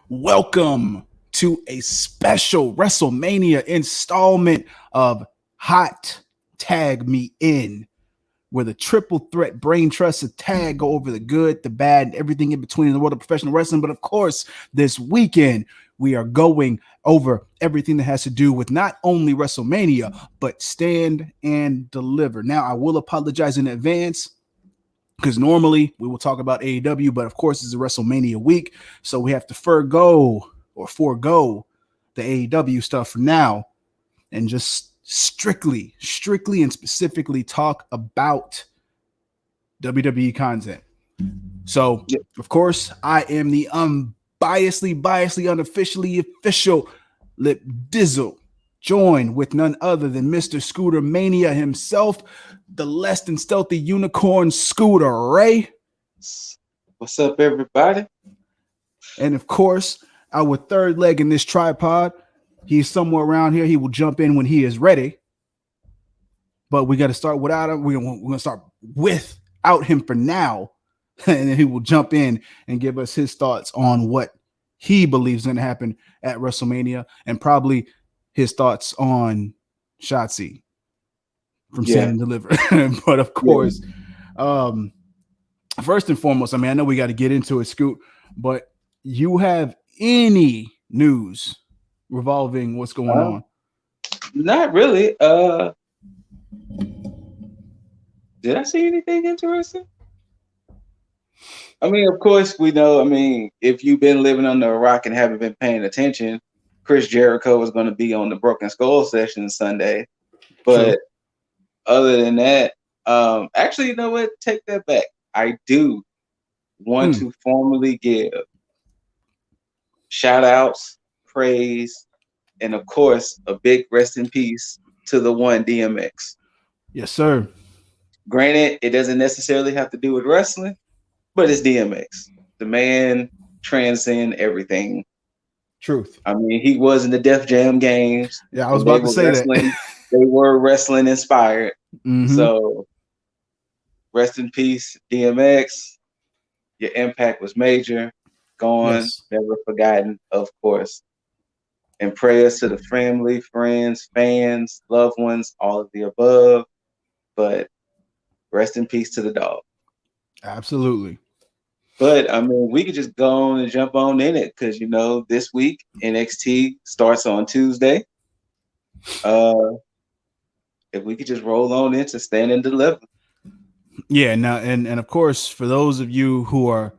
Welcome to a special WrestleMania installment of Hot Tag Me In, where the triple threat brain trust of tag go over the good, the bad, and everything in between in the world of professional wrestling. But of course, this weekend, we are going over everything that has to do with not only WrestleMania, but Stand and Deliver. Now, I will apologize in advance, because normally we will talk about AEW, but of course it's a WrestleMania week, so we have to forego the AEW stuff for now and just strictly and specifically talk about WWE content. So, of course, I am the unbiasedly, unofficially official Lip Dizzle, joined with none other than Mr. Scooter Mania himself, the less than stealthy unicorn Scooter Ray. What's up, everybody? And of course, our third leg in this tripod, he's somewhere around here. He will jump in when he is ready. But we got to start without him. We're going to start without him for now. And then he will jump in and give us his thoughts on what he believes is going to happen at WrestleMania, and probably his thoughts on Shotzi from Stand and Deliver. But of course, first and foremost, I know we got to get into it, Scoot, but you have any news revolving what's going on? Not really. Did I see anything interesting? Of course, we know, if you've been living under a rock and haven't been paying attention, Chris Jericho is going to be on the Broken Skull session Sunday. But other than that, actually, you know what? Take that back. I do want to formally give shout outs, praise, and of course, a big rest in peace to the one DMX. Yes, sir. Granted, it doesn't necessarily have to do with wrestling, but it's DMX. The man transcends everything. Truth. He was in the Def Jam games. Yeah, I was about to say that. They were wrestling inspired. Mm-hmm. So, rest in peace, DMX. Your impact was major. Gone, never forgotten, of course. And prayers to the family, friends, fans, loved ones, all of the above. But rest in peace to the dog. Absolutely. But we could just go on and jump on in it, because this week NXT starts on Tuesday. If we could just roll on into Stand and Deliver. Yeah, now and of course, for those of you who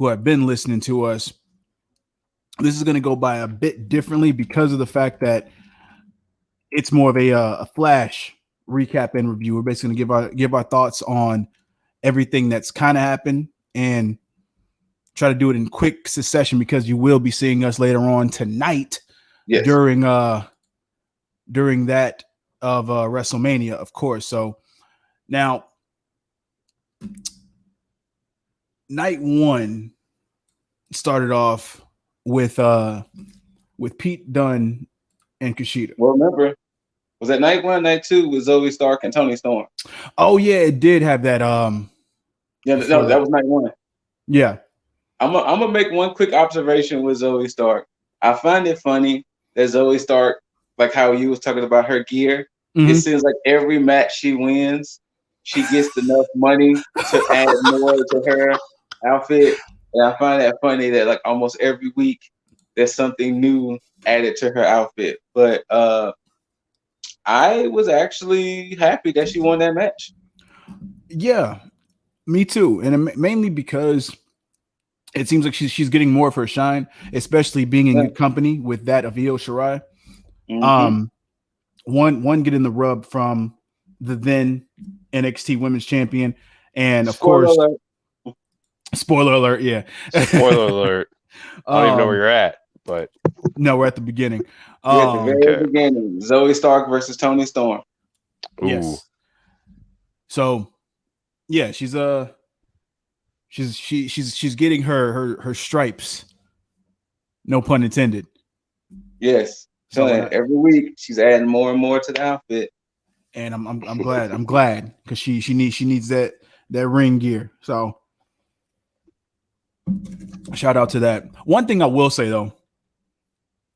have been listening to us, this is going to go by a bit differently because of the fact that it's more of a flash recap and review. We're basically going to give our thoughts on everything that's kind of happened and try to do it in quick succession, because you will be seeing us later on tonight during that of WrestleMania, of course. So now, night one started off with Pete Dunne and Kushida. Well, remember, was that night one? Night two was Zoe Stark and Toni Storm. Oh yeah, it did have that. That was night one. Yeah. I'm gonna make one quick observation with Zoe Stark. I find it funny that Zoe Stark, like how you was talking about her gear, it seems like every match she wins, she gets enough money to add more to her outfit. And I find that funny that like almost every week there's something new added to her outfit. But I was actually happy that she won that match. Yeah, me too. And mainly because it seems like she's getting more of her shine, especially being in good company with that of Io Shirai. One getting the rub from the then NXT Women's Champion, and of course, spoiler alert, yeah, spoiler alert. I don't even know where you're at, but no, we're at the beginning. At the very beginning, Zoe Stark versus Toni Storm. Yes. Ooh. So, yeah, she's getting her stripes. No pun intended. Yes. So every week she's adding more and more to the outfit. And I'm glad because she needs that ring gear. So Shout out to that. One thing I will say though,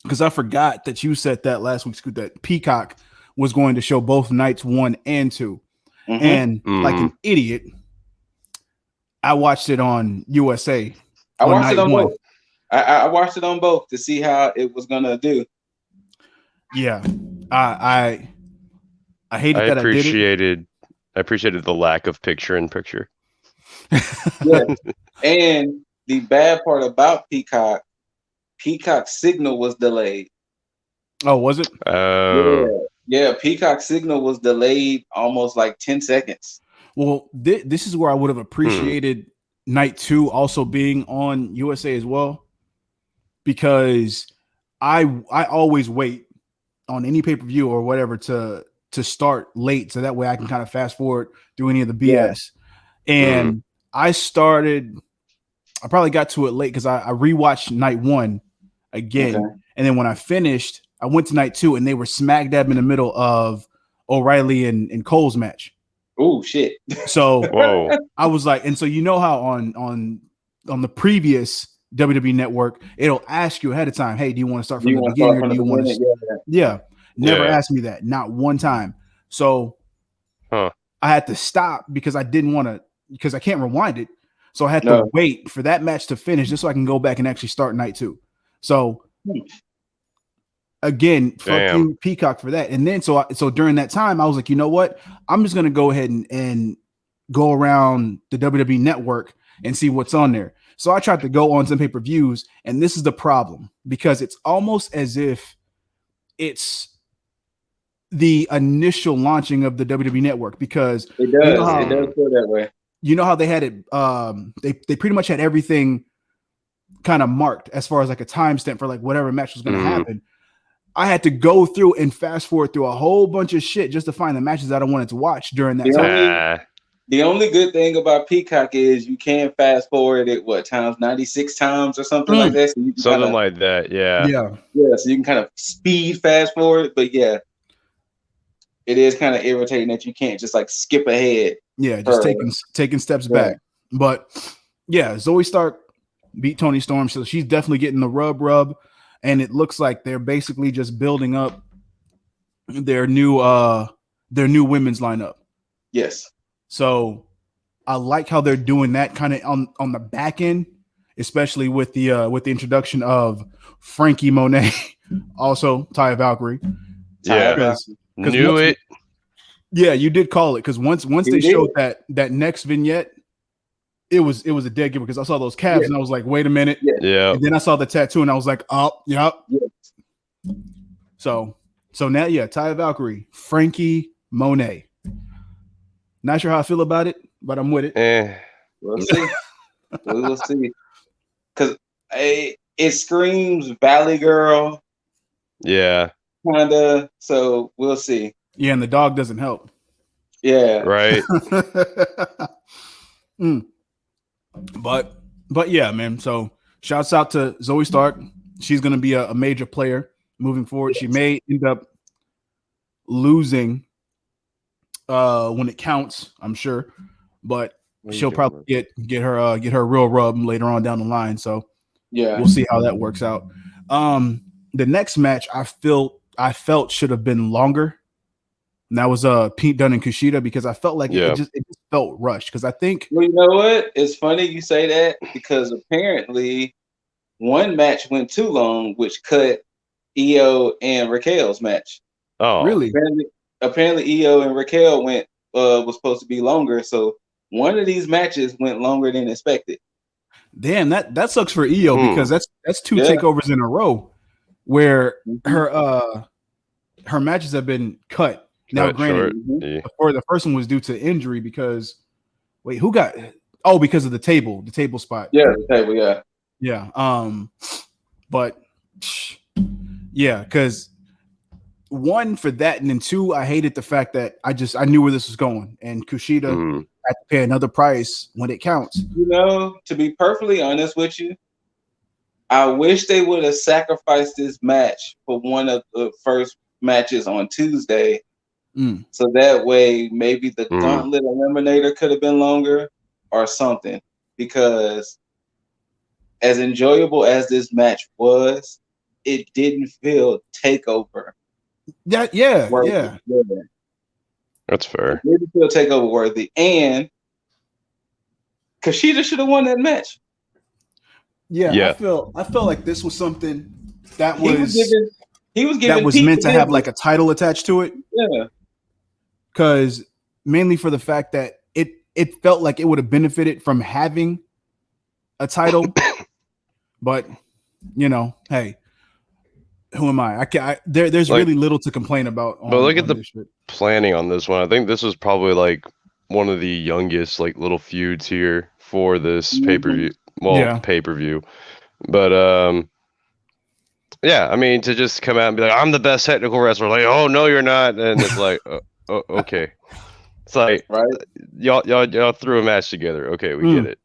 because I forgot that you said that last week, that Peacock was going to show both nights 1 and 2. Mm-hmm. And like an idiot, I watched it on USA. I watched it on both. I watched it on both to see how it was gonna do. Yeah, I hated that I did it. I appreciated the lack of picture-in-picture. Yeah. And the bad part about Peacock's signal was delayed. Oh, was it? Yeah. Peacock's signal was delayed almost like 10 seconds. Well, this is where I would have appreciated night 2 also being on USA as well, because I always wait on any pay-per-view or whatever to start late, so that way I can kind of fast forward through any of the BS. Yeah. And I probably got to it late because I rewatched night 1 again. Okay. And then when I finished, I went to night 2 and they were smack dab in the middle of O'Reilly and Cole's match. Oh shit. So whoa. I was like, and so you know how on the previous WWE network, it'll ask you ahead of time, hey, do you want to start from the beginning or do you want to never asked me that, not one time. So I had to stop because I didn't want to, because I can't rewind it. So I had to wait for that match to finish just so I can go back and actually start night 2. So again, fuck you, Peacock, for that. And then so during that time, I was like, you know what? I'm just gonna go ahead and go around the WWE network and see what's on there. So I tried to go on some pay-per-views, and this is the problem, because it's almost as if it's the initial launching of the WWE network, because it does feel that way. You know how they had it, they pretty much had everything kind of marked as far as like a timestamp for like whatever match was going to happen. I had to go through and fast forward through a whole bunch of shit just to find the matches that I wanted to watch during that time. The only good thing about Peacock is you can fast forward it, 96 times or something like that. So you can something like that, yeah. So you can kind of speed fast forward, but yeah, it is kind of irritating that you can't just like skip ahead. Yeah, just taking steps back. But yeah, Zoe Stark beat Toni Storm, so she's definitely getting the rub. And it looks like they're basically just building up their new women's lineup. Yes. So I like how they're doing that kind of on the back end, especially with the introduction of Frankie Monet, also Taya Valkyrie. Yeah, knew it. Yeah, you did call it, because once they showed that next vignette, it was a dead giveaway, because I saw those calves and I was like, wait a minute. Yeah. And then I saw the tattoo and I was like, oh, yep. Yeah. So now, Taya Valkyrie, Frankie Monet. Not sure how I feel about it, but I'm with it. We'll see. We'll see. Because it screams Valley Girl. Yeah. Kinda. So we'll see. Yeah, and the dog doesn't help. Yeah. Right. But yeah, man. So shouts out to Zoe Stark. She's going to be a major player moving forward. She may end up losing when it counts, I'm sure, but she'll probably get her real rub later on down the line. So yeah, we'll see how that works out. The next match I felt should have been longer. And that was Pete Dunne and Kushida, because I felt like it just felt rushed. Because I think, well, you know what? It's funny you say that, because apparently one match went too long, which cut Io and Raquel's match. Oh, really? Apparently Io and Raquel was supposed to be longer, so one of these matches went longer than expected. Damn, that sucks for Io, because that's 2 takeovers in a row where her matches have been cut. Now, granted, the first one was due to injury, because who got? Oh, because of the table spot. Yeah, the table. Yeah. Yeah. But yeah, because 1 for that, and then 2, I hated the fact that I knew where this was going, and Kushida had to pay another price when it counts. You know, to be perfectly honest with you, I wish they would have sacrificed this match for one of the first matches on Tuesday. So that way, maybe the Gauntlet Eliminator could have been longer or something, because as enjoyable as this match was, it didn't feel Takeover. Yeah. That's fair. It didn't feel Takeover worthy, and Kushida should have won that match. Yeah. I felt like this was something that he was given Pete meant to have like a title attached to it. Yeah, because mainly for the fact that it felt like it would have benefited from having a title, but hey, who am I? There's really little to complain about. But look at the planning on this one. I think this was probably like one of the youngest like little feuds here for this pay-per-view. Well, pay-per-view. But yeah, I mean, to just come out and be like, I'm the best technical wrestler, like, oh no, you're not, and it's like, okay, it's like, right? Y'all threw a match together. Okay, we get it.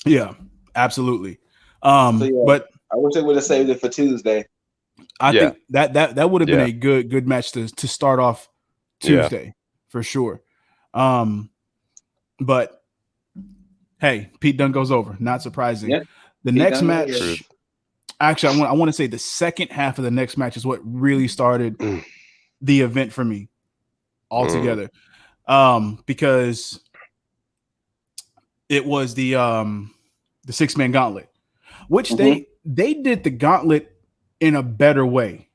Yeah, absolutely. So, but I wish they would have saved it for Tuesday. I think that would have been a good match to start off Tuesday for sure. But hey, Pete Dunne goes over. Not surprising. Yeah, the next match. Actually, I want to say the second half of the next match is what really started the event for me altogether. Because it was the 6-man gauntlet, which they did the gauntlet in a better way.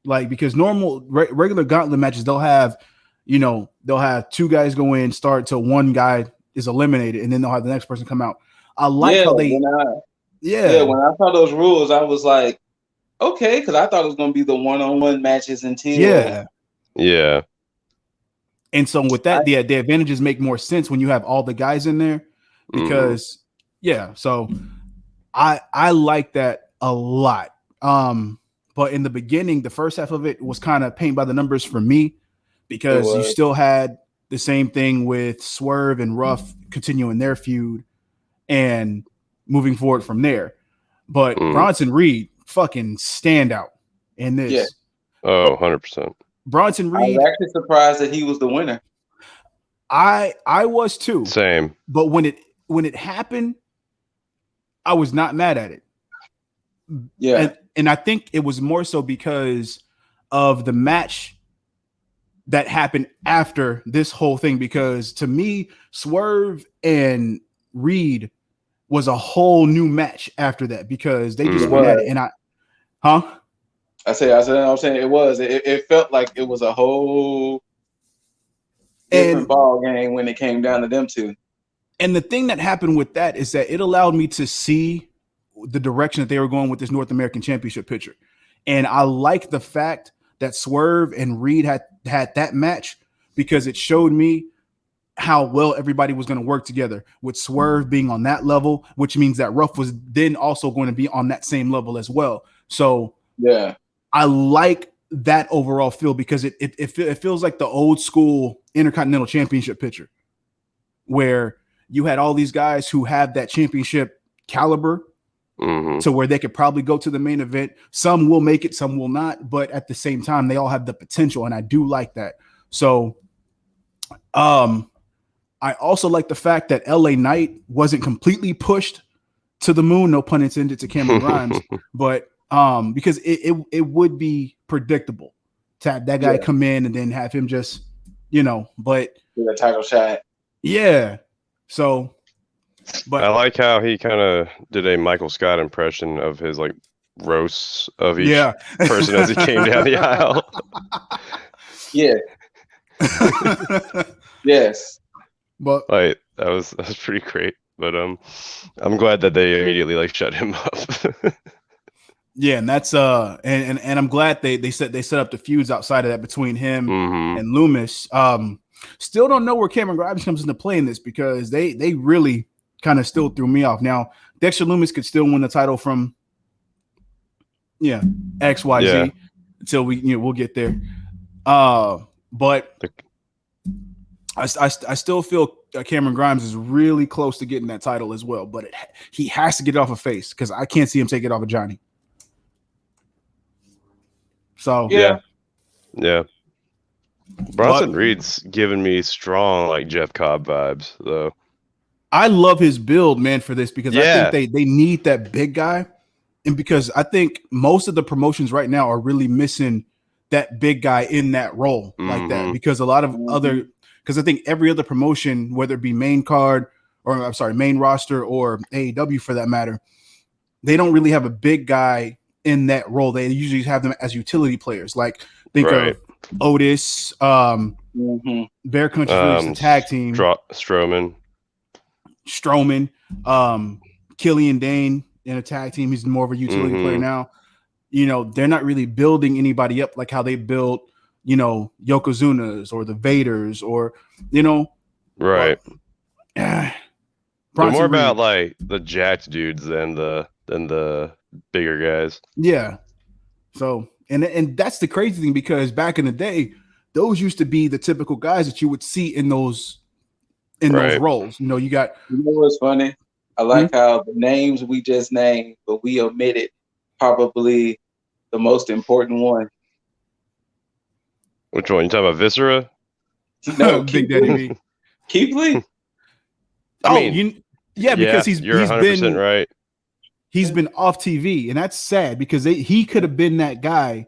Like, because normal regular gauntlet matches, they'll have two guys go in, start till one guy is eliminated, and then they'll have the next person come out. I like how they when I saw those rules, I was like, okay, because I thought it was going to be the one-on-one matches until yeah. And so with that, the advantages make more sense when you have all the guys in there, because so I like that a lot. But in the beginning, the first half of it was kind of paint by the numbers for me, because you still had the same thing with Swerve and Ruff continuing their feud and moving forward from there. But Bronson Reed, fucking standout in this. Yeah. Oh, 100%. Bronson Reed. I was actually surprised that he was the winner. I was too. Same. But when it happened, I was not mad at it. Yeah. And I think it was more so because of the match that happened after this whole thing. Because to me, Swerve and Reed was a whole new match after that, because they just went at it. And I'm saying it was. It felt like it was a whole different ball game when it came down to them two. And the thing that happened with that is that it allowed me to see the direction that they were going with this North American Championship picture. And I like the fact that Swerve and Reed had that match, because it showed me how well everybody was going to work together, with Swerve being on that level, which means that Ruff was then also going to be on that same level as well. So I like that overall feel, because it feels like the old school Intercontinental Championship picture, where you had all these guys who have that championship caliber, to where they could probably go to the main event. Some will make it, some will not, but at the same time, they all have the potential, and I do like that. So I also like the fact that LA Knight wasn't completely pushed to the moon, no pun intended, to Cameron Grimes, but because it would be predictable to have that guy come in and then have him just, but with a title shot. Yeah. So, but I like how he kind of did a Michael Scott impression of his like roasts of each person as he came down the aisle. Yeah. Yes. But like that was pretty great. But I'm glad that they immediately like shut him up. Yeah, and that's and I'm glad they set up the feuds outside of that between him and Loomis. Still don't know where Cameron Grimes comes into play in this, because they really kind of still threw me off. Now, Dexter Loomis could still win the title from XYZ until we'll get there. But I still feel Cameron Grimes is really close to getting that title as well, but he has to get it off of Face, because I can't see him take it off of Johnny. So yeah. Bronson Reed's giving me strong like Jeff Cobb vibes, though. I love his build, man, for this because I think they need that big guy. And because I think most of the promotions right now are really missing that big guy in that role like that. Because a lot of because I think every other promotion, whether it be main card or I'm sorry, main roster or AEW for that matter, they don't really have a big guy in that role. They usually have them as utility players. Like think of Otis, Bear Country Freaks, the tag team, Strowman, Killian Dane in a tag team. He's more of a utility player now. You know, they're not really building anybody up like how they built, you know, Yokozunas or the Vaders or, you know, right. Well, they're more about like the jacked dudes than the bigger guys. Yeah. So and that's the crazy thing because back in the day, those used to be the typical guys that you would see in those roles. You know, you know what's funny? I like how the names we just named, but we omitted probably the most important one. Which one? You talking about Viscera? No, Big Daddy V. Keith Lee. Because he's 100% been right. He's been off TV, and that's sad because he could have been that guy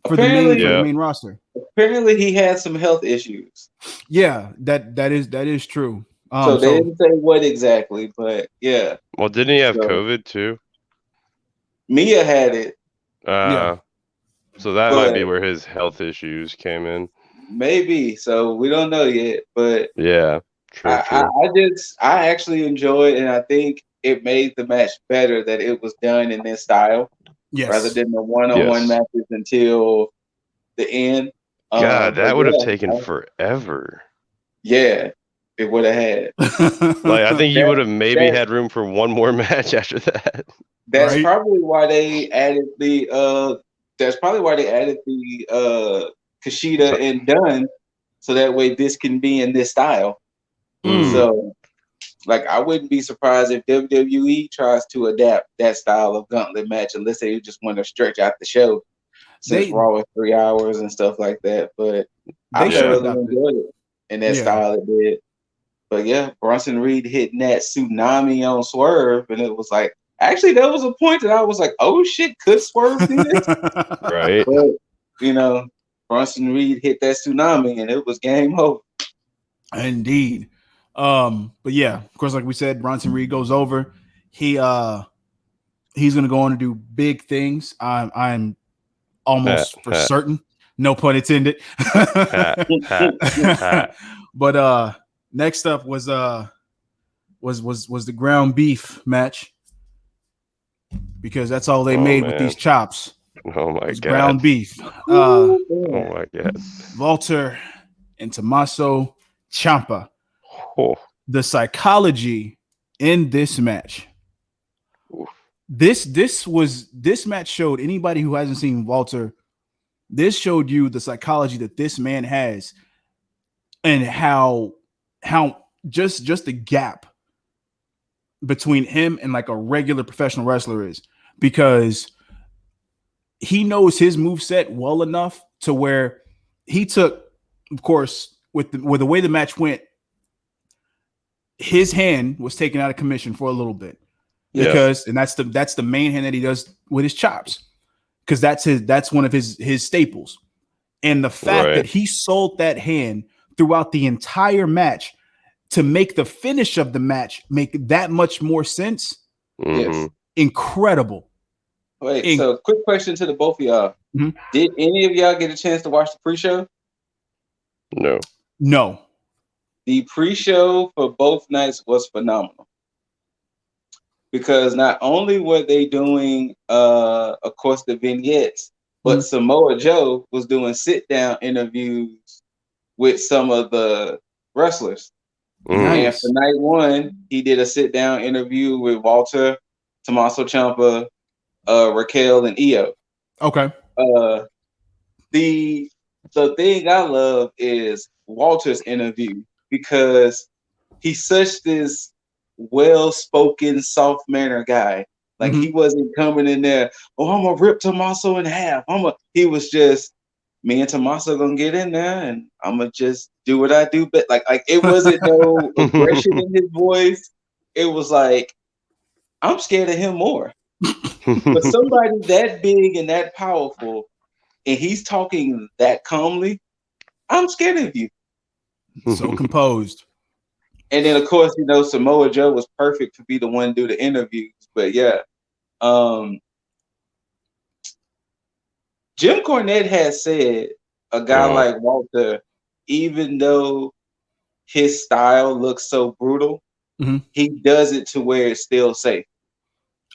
for the main roster. Apparently, he had some health issues. Yeah, that is true. So they didn't say what exactly, but yeah. Well, didn't he have COVID too? Mia had it. So that might be where his health issues came in. Maybe. So we don't know yet, but yeah, true. I actually enjoyed, and I think it made the match better that it was done in this style, rather than the one-on-one matches until the end. God, that would have taken forever. Yeah, it would have had. Like I think you would have maybe had room for one more match after that. That's probably why they added the. That's probably why they added the Kushida and Dunn, so that way this can be in this style. So, like, I wouldn't be surprised if WWE tries to adapt that style of gauntlet match, unless they just want to stretch out the show, since Raw is 3 hours and stuff like that. But I really enjoyed it in that style it did. But yeah, Bronson Reed hitting that tsunami on Swerve, and it was like, actually, there was a point that I was like, oh shit, could Swerve do this? Right. But, you know, Bronson Reed hit that tsunami, and it was game over. Indeed. But yeah, of course, like we said, Bronson Reed goes over. He's gonna go on to do big things. I'm almost for certain. No pun intended. But next up was the ground beef match, because that's all they made with these chops. Oh my god. Ground beef. Oh my god. Walter and Tommaso Ciampa. The psychology in this match. This match showed anybody who hasn't seen Walter. This showed you the psychology that this man has, and how just the gap between him and like a regular professional wrestler is, because he knows his moveset well enough to where he took, of course, with the way the match went, his hand was taken out of commission for a little bit, because and that's the main hand that he does with his chops, because that's one of his staples. And the fact that he sold that hand throughout the entire match to make the finish of the match make that much more sense. Yes. Incredible. Wait, so quick question to the both of y'all. Mm-hmm. Did any of y'all get a chance to watch the pre-show? No. The pre-show for both nights was phenomenal, because not only were they doing, of course, the vignettes, but Samoa Joe was doing sit-down interviews with some of the wrestlers. And for night one, he did a sit-down interview with Walter, Tommaso Ciampa, Raquel, and Io. Okay. The thing I love is Walter's interview, because he's such this well-spoken, soft-mannered guy. Like, he wasn't coming in there, I'm gonna rip Tommaso in half. He was just, me and Tommaso gonna get in there, and I'm gonna just do what I do. But like it wasn't no aggression in his voice. It was like I'm scared of him more. But somebody that big and that powerful, and he's talking that calmly, I'm scared of you. So composed. And then of course, Samoa Joe was perfect to be the one to do the interviews. But yeah, Jim Cornette has said a guy like Walter, even though his style looks so brutal, he does it to where it's still safe.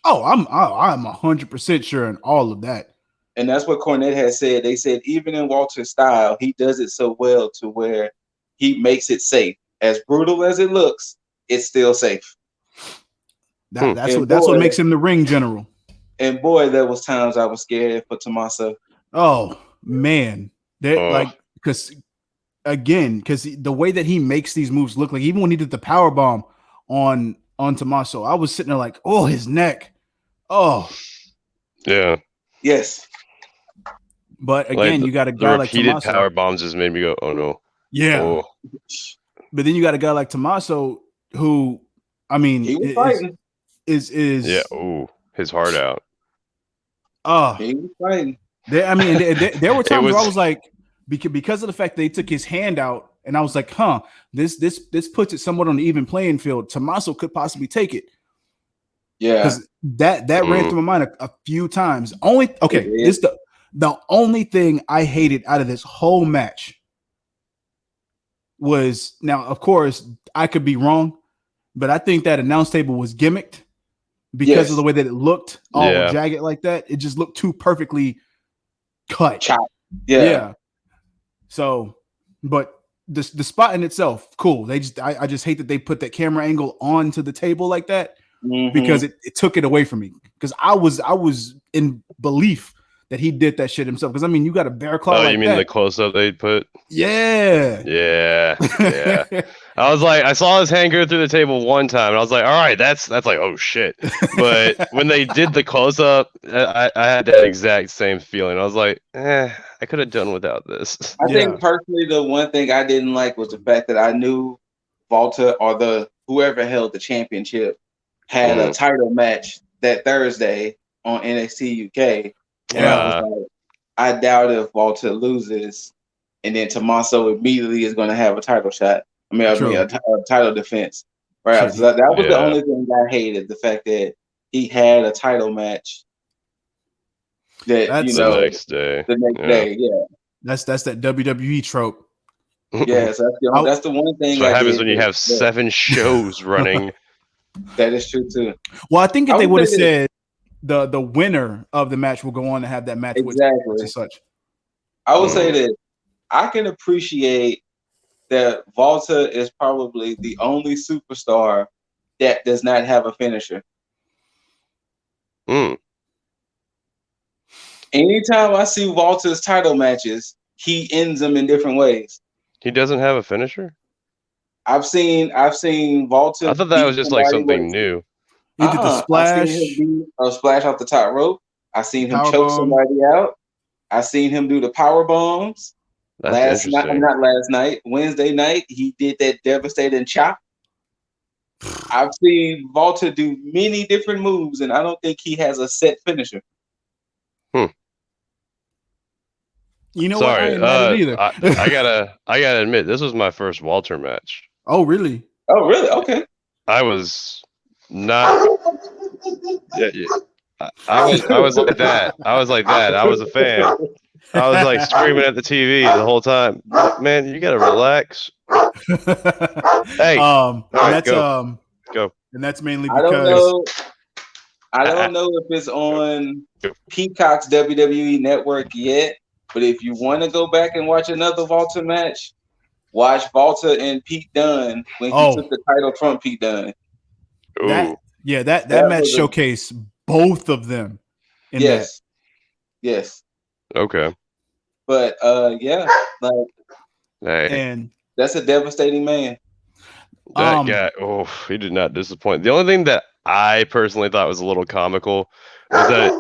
Oh, I'm 100% sure in all of that. And that's what Cornette has said. They said even in Walter's style, he does it so well to where he makes it safe. As brutal as it looks, it's still safe. That's what makes him the ring general. And boy, there was times I was scared for Tommaso. Oh man, because the way that he makes these moves look like, even when he did the power bomb on Tommaso, I was sitting there like, oh, his neck. Oh, yeah, yes. But again, you got a guy like Tommaso. Repeated power bombs just made me go, oh no. Yeah. Oh. But then you got a guy like Tommaso who, I mean, he was fighting. Is his heart out. He was fighting. There were times where I was like, because of the fact they took his hand out, and I was like, this puts it somewhat on the even playing field. Tommaso could possibly take it. Yeah, because that ran through my mind a few times. This the only thing I hated out of this whole match was, now of course I could be wrong, but I think that announce table was gimmicked because of the way that it looked all jagged like that. It just looked too perfectly cut. Chop. Yeah. So, but the spot in itself, cool. I just hate that they put that camera angle onto the table like that, because it took it away from me. Because I was in belief that he did that shit himself. Because I mean, you got a bear claw. Oh, you mean the close up they put? Yeah. I was like, I saw his hand go through the table one time, and I was like, all right, that's like, oh shit. But when they did the close up, I had that exact same feeling. I was like, I could have done without this. I think personally, the one thing I didn't like was the fact that I knew Walter or whoever held the championship had a title match that Thursday on NXT UK. And I was like, I doubt if Walter loses, and then Tommaso immediately is going to have a title shot. I mean, a title defense. Right. So that was the only thing I hated, the fact that he had a title match. That's the next day. The next day, That's that WWE trope. Yes, that's the one thing. That's what happens when you have 7 shows running. That is true too. Well, I think if they would have said the winner of the match will go on to have that match with such. I would say that I can appreciate that Walter is probably the only superstar that does not have a finisher. Anytime I see Walter's title matches, he ends them in different ways. He doesn't have a finisher? I've seen Walter. I thought that was just like something new. He did the splash. I've seen him do a splash off the top rope. I've seen him choke somebody out. I've seen him do the power bombs. Wednesday night, he did that devastating chop. I've seen Walter do many different moves, and I don't think he has a set finisher. You know what? I ain't mad at either. I gotta admit, this was my first Walter match. Oh, really? Oh, really? Okay. I was not. I was like that. I was like that. I was a fan. I was like screaming at the TV the whole time. Man, you gotta relax. Hey, go. And that's mainly because I don't know if it's on Peacock's WWE Network yet, but if you want to go back and watch another Walter match, watch Walter and Pete Dunne when he took the title from Pete Dunne. That match showcased both of them. Yes. Okay. But and that's a devastating man. That guy, he did not disappoint. The only thing that I personally thought was a little comical was that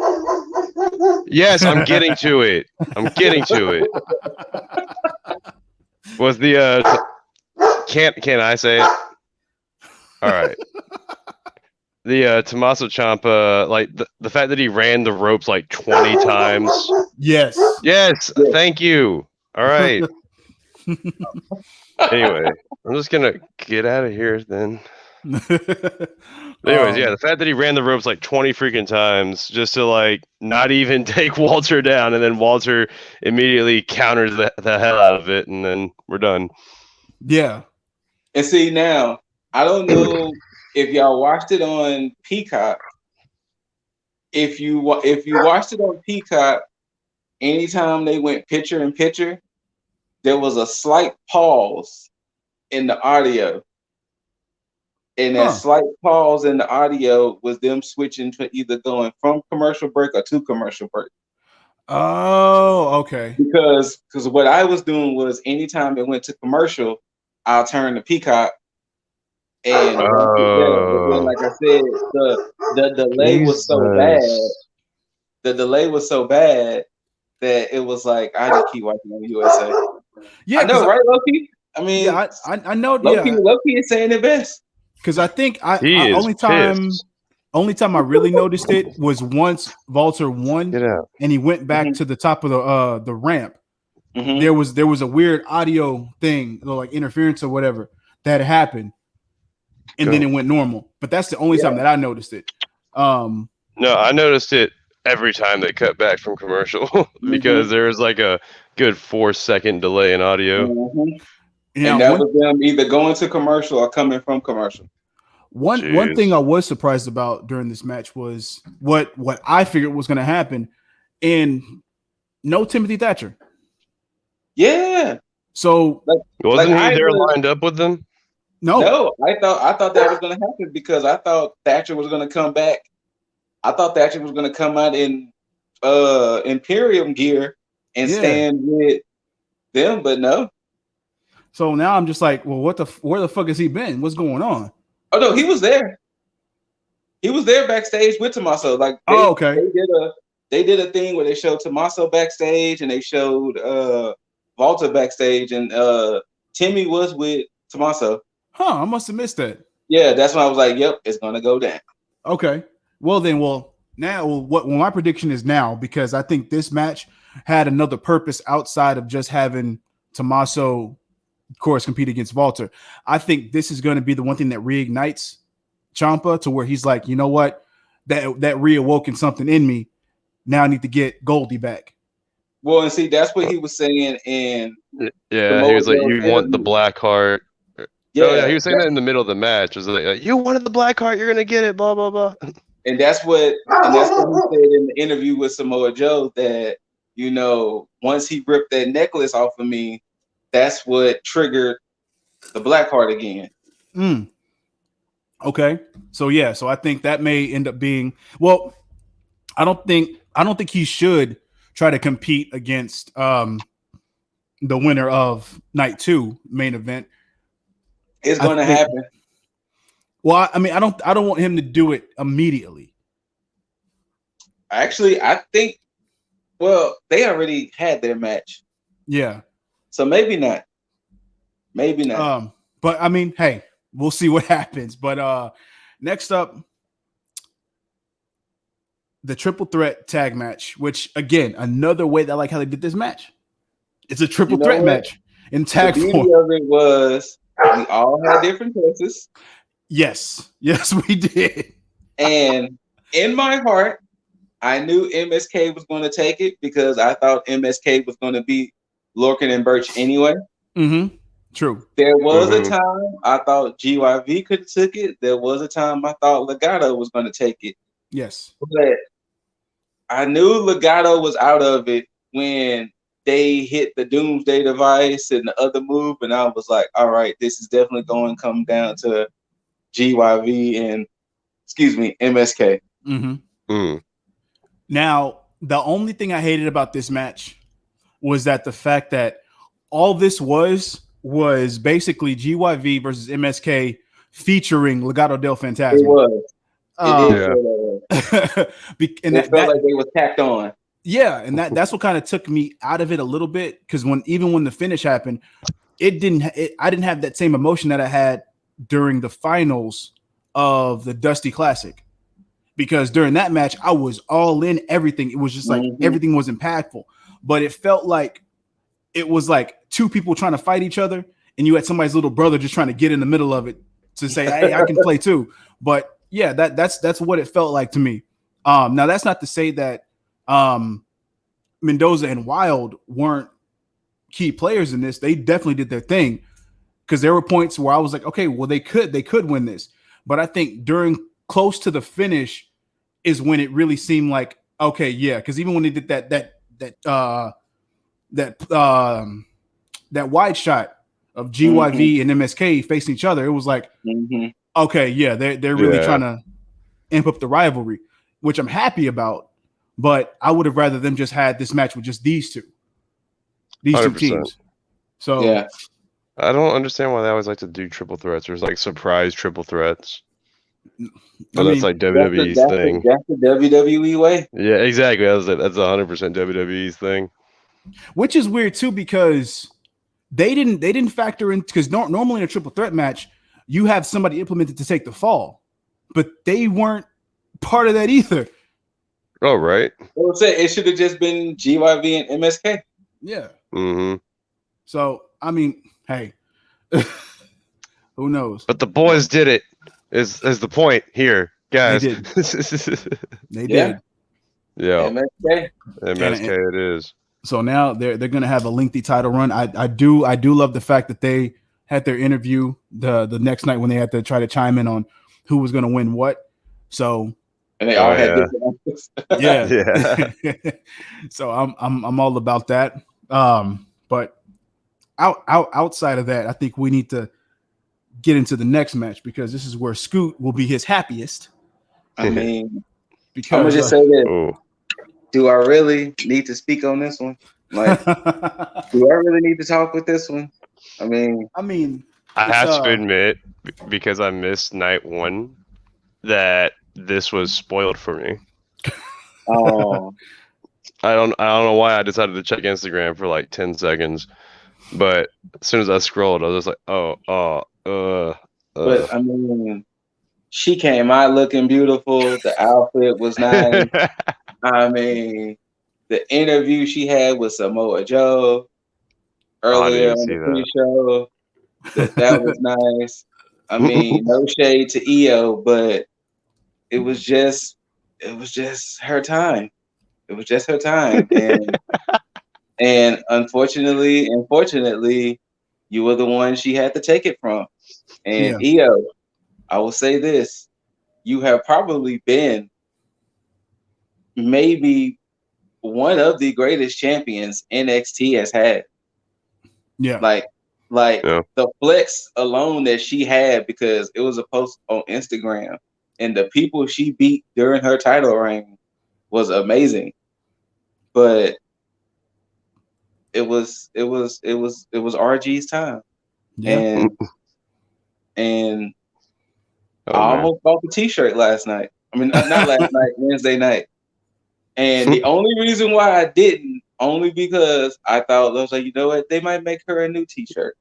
Yes, I'm getting to it. Was the can I say it? All right. The Tommaso Ciampa, like the fact that he ran the ropes like 20 times. Yes. Yes. Thank you. All right. Anyway, I'm just gonna get out of here then. Anyways, the fact that he ran the ropes like 20 freaking times just to like not even take Walter down, and then Walter immediately counters the hell out of it, and then we're done. Yeah. And see, now I don't know if y'all watched it on Peacock. If you watched it on Peacock, anytime they went picture in picture, there was a slight pause in the audio. And that slight pause in the audio was them switching to either going from commercial break or to commercial break. Oh, okay. Because what I was doing was anytime it went to commercial, I'll turn to Peacock and watch it there. But then, like I said, the delay was so bad. The delay was so bad that it was like I just keep watching on the USA. Yeah, I know, right, Loki? I mean, yeah, I know. Loki is saying it best. Because I think only time I really noticed it was once Walter won and he went back to the top of the ramp. Mm-hmm. There was a weird audio thing, like interference or whatever that happened, and then it went normal. But that's the only time that I noticed it. No, I noticed it every time they cut back from commercial because there was like a good 4-second delay in audio. Mm-hmm. Yeah, and that was them either going to commercial or coming from commercial. One thing I was surprised about during this match was what I figured was going to happen, and no Timothy Thatcher. Yeah. So wasn't he there lined up with them? No. I thought that was going to happen because I thought Thatcher was going to come back. I thought Thatcher was going to come out in Imperium gear and stand with them, but no. So now I'm just like, well, where the fuck has he been? What's going on? Oh no, he was there. He was there backstage with Tommaso. Like, they did a thing where they showed Tommaso backstage and they showed Walter backstage, and Timmy was with Tommaso. I must have missed that. Yeah, that's when I was like, "Yep, it's gonna go down." Okay. Now what my prediction is now, because I think this match had another purpose outside of just having Tommaso, of course, compete against Walter. I think this is going to be the one thing that reignites Ciampa to where he's like, you know what, that reawoken something in me. Now I need to get Goldie back. Well, and see, that's what he was saying in. Yeah, he was like, "You want the black heart." Yeah, he was saying that in the middle of the match. It was like, "You wanted the black heart, you're gonna get it." Blah blah blah. And that's what he said in the interview with Samoa Joe, that once he ripped that necklace off of me, that's what triggered the black heart again. Okay. So I think that may end up being, well, I don't think he should try to compete against the winner of night 2 main event. It's going to happen. Well, I mean, I don't want him to do it immediately. Actually, I think, well, they already had their match. Yeah. So maybe not. Maybe not. But I mean, hey, we'll see what happens. But next up, the triple threat tag match, which again, another way that I like how they did this match. It's a triple threat match in tag form. The beauty of it was we all had different choices. Yes, we did. And in my heart, I knew MSK was going to take it because I thought MSK was going to beat Lorcan and Birch anyway. Mm-hmm. True. There was a time I thought GYV could have took it. There was a time I thought Legado was going to take it. Yes. But I knew Legado was out of it when they hit the Doomsday Device and the other move, and I was like, all right, this is definitely going to come down to GYV and, MSK. Mm-hmm. Now, the only thing I hated about this match was that the fact that all this was basically GYV versus MSK featuring Legado del Fantasma. It was. It did feel that way. And it felt like they was tacked on. Yeah, and that's what kind of took me out of it a little bit, because even when the finish happened, I didn't have that same emotion that I had during the finals of the Dusty Classic, because during that match I was all in everything. It was just like everything was impactful, but it felt like it was like two people trying to fight each other, and you had somebody's little brother just trying to get in the middle of it to say, "Hey, I can play too." But yeah, that's what it felt like to me. Now that's not to say that Mendoza and Wild weren't key players in this. They definitely did their thing, because there were points where I was like, okay, well, they could win this. But I think during close to the finish is when it really seemed like, okay, yeah, because even when they did that wide shot of GYV and MSK facing each other, it was like, okay, yeah, they're really trying to amp up the rivalry, which I'm happy about. But I would have rather them just had this match with just these two 100%. teams. So yeah, I don't understand why they always like to do triple threats. There's like surprise triple threats. But that's like WWE's thing. That's the WWE way. Yeah, exactly. That's 100% WWE's thing. Which is weird too, because they didn't factor in, because normally in a triple threat match you have somebody implemented to take the fall, but they weren't part of that either. Oh, right. I would say it should have just been GYV and MSK. Yeah. Mm-hmm. So I mean, hey, who knows? But the boys did it. Is the point here, guys? They did. They Yeah. did. Yeah. MSK it is. So now they're gonna have a lengthy title run. I do love the fact that they had their interview the next night when they had to try to chime in on who was gonna win what. So and they all had different answers. yeah. So I'm all about that. But outside of that, I think we need to get into the next match, because this is where Scoot will be his happiest. I mean, because I'm gonna just say this. Do I really need to speak on this one? Like, do I really need to talk with this one? I mean, I have to admit, because I missed night one, that this was spoiled for me. Oh, I don't know why I decided to check Instagram for like 10 seconds, but as soon as I scrolled, I was just like, But I mean, she came out looking beautiful. The outfit was nice. I mean, the interview she had with Samoa Joe earlier on the pre-show, that was nice. I mean, no shade to EO, but it was just her time. It was just her time, and unfortunately, you were the one she had to take it from. And EO, I will say this: you have probably been maybe one of the greatest champions NXT has had. Yeah. Like the flex alone that she had, because it was a post on Instagram, and the people she beat during her title reign was amazing. But it was RG's time. Yeah. And I almost bought the t-shirt last night. I mean, not last night, Wednesday night. And the only reason why I didn't, only because I thought, I was like, you know what? They might make her a new t-shirt.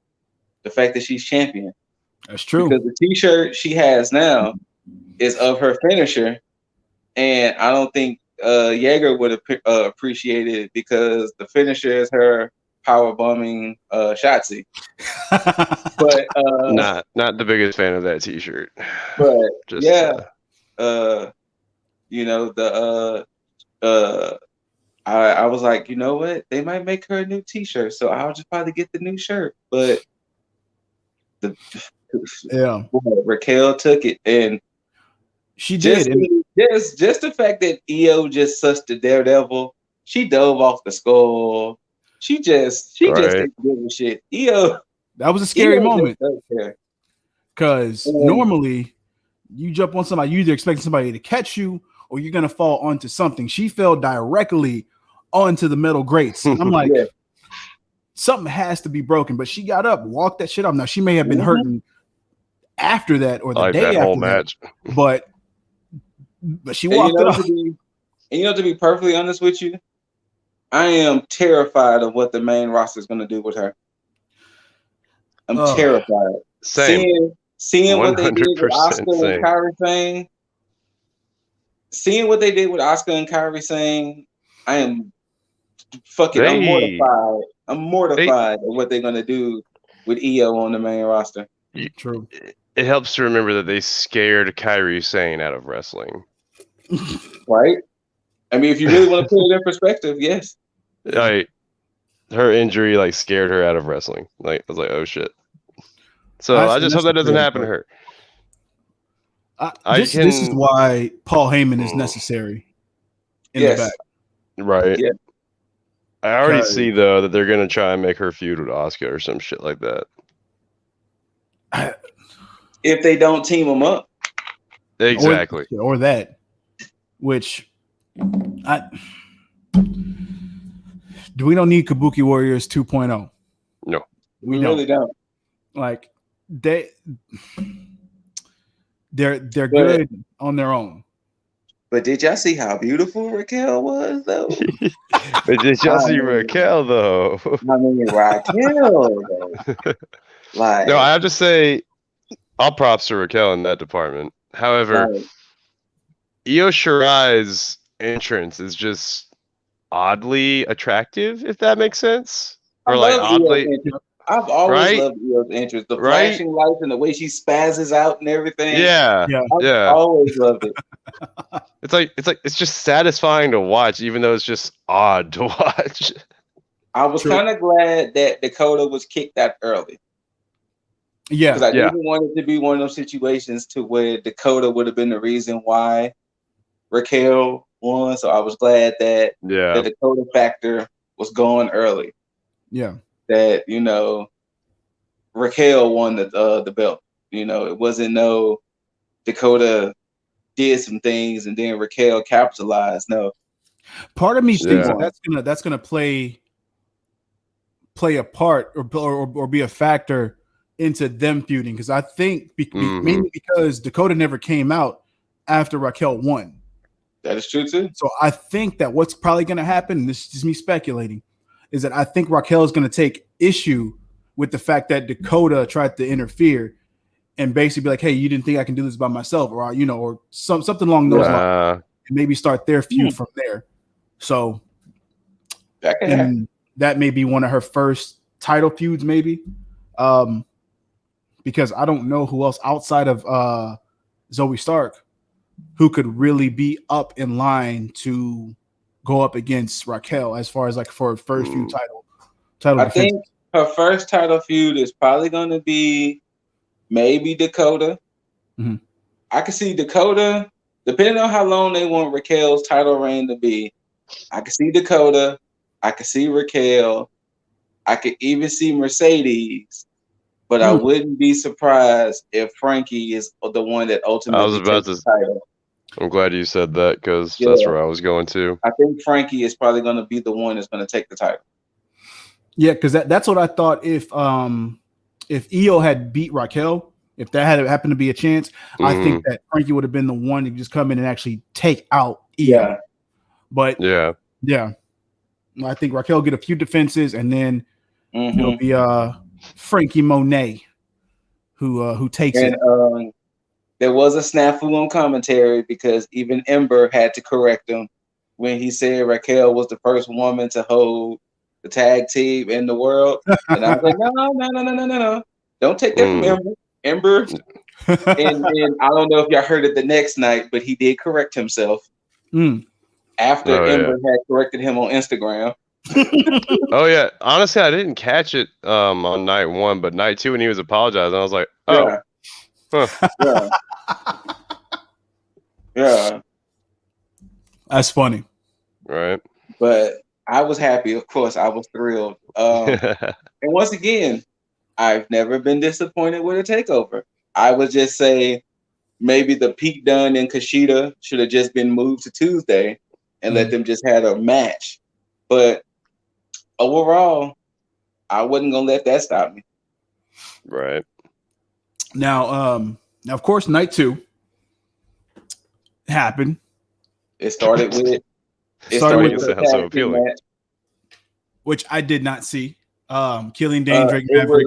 The fact that she's champion. That's true. Because the t-shirt she has now is of her finisher. And I don't think Jaeger would appreciate it, because the finisher is her power bombing Shotzi. But not the biggest fan of that t-shirt. But just you know, I was like, you know what? They might make her a new t-shirt, so I'll just probably get the new shirt. But Raquel took it, and she did. Just the fact that EO just sussed the Daredevil, she dove off the skull. She just didn't give a shit. EO, that was a scary moment, because normally you jump on somebody, you either expecting somebody to catch you or you're gonna fall onto something. She fell directly onto the metal grates. I'm like, something has to be broken, but she got up, walked that shit up. Now she may have been hurting after that or the day that after whole that, match, but But she walked it off. To be perfectly honest with you, I am terrified of what the main roster is going to do with her. I'm terrified. Same. Seeing what they did with Asuka and Kairi Sane. Seeing what they did with Asuka and Kairi Sane, I am I'm mortified. I'm mortified at what they're going to do with Io on the main roster. True. It helps to remember that they scared Kairi Sane out of wrestling. Right? I mean, if you really want to put it in perspective, yes. Like, her injury scared her out of wrestling. I was like, oh shit. So I just hope that doesn't happen to her. This is why Paul Heyman is necessary in the back. Right. Yeah. I already see though that they're gonna try and make her feud with Asuka or some shit like that. If they don't team them up. Exactly. Or that. Which we don't need Kabuki Warriors 2.0. No. We really don't. Like they're good on their own. But did y'all see how beautiful Raquel was, though? But did y'all see Raquel, though? I mean, Raquel, though. No, I have to say, all props to Raquel in that department. However, Io Shirai's entrance is just oddly attractive, if that makes sense. Or oddly. I've always loved Io's entrance. The flashing lights and the way she spazzes out and everything. Yeah. I've always loved it. It's just satisfying to watch, even though it's just odd to watch. I was kind of glad that Dakota was kicked out early. Yeah. Because I didn't want it to be one of those situations to where Dakota would have been the reason why Raquel won. So I was glad that the Dakota factor was gone early. Yeah. That, Raquel won the belt. It wasn't no Dakota did some things and then Raquel capitalized. No. Part of me thinks that's gonna play a part or be a factor into them feuding, because I think mainly because Dakota never came out after Raquel won. That is true too. So I think that what's probably going to happen, and this is just me speculating, is that I think Raquel is going to take issue with the fact that Dakota tried to interfere and basically be like, "Hey, you didn't think I can do this by myself," or or something along those lines, and maybe start their feud from there. So that may be one of her first title feuds, maybe. Because I don't know who else outside of Zoe Stark who could really be up in line to go up against Raquel as far as for her first feud title. I think her first title feud is probably going to be maybe Dakota. Mm-hmm. I could see Dakota, depending on how long they want Raquel's title reign to be. I could see Dakota. I could see Raquel. I could even see Mercedes. But I wouldn't be surprised if Frankie is the one that ultimately takes the title. I'm glad you said that, because that's where I was going to. I think Frankie is probably going to be the one that's going to take the title. Yeah, because that's what I thought. If Io had beat Raquel, if that had happened to be a chance, I think that Frankie would have been the one to just come in and actually take out Io. Yeah. But I think Raquel get a few defenses, and then it'll be Frankie Monet who takes it. There was a snafu on commentary because even Ember had to correct him when he said Raquel was the first woman to hold the tag team in the world. And I was like, no. Don't take that from Ember. Ember. and I don't know if y'all heard it the next night, but he did correct himself after Ember had corrected him on Instagram. Oh yeah, honestly, I didn't catch it on night one, but night two when he was apologizing, I was like, yeah, that's funny, right? But I was happy, of course, I was thrilled. And once again, I've never been disappointed with a takeover. I would just say maybe the Pete Dunne and Kushida should have just been moved to Tuesday and let them just have a match, but overall, I wasn't gonna let that stop me. Right. Now, of course, night two. happened. It started with a tag team match, which I did not see. Killing Dane, Drake Maverick.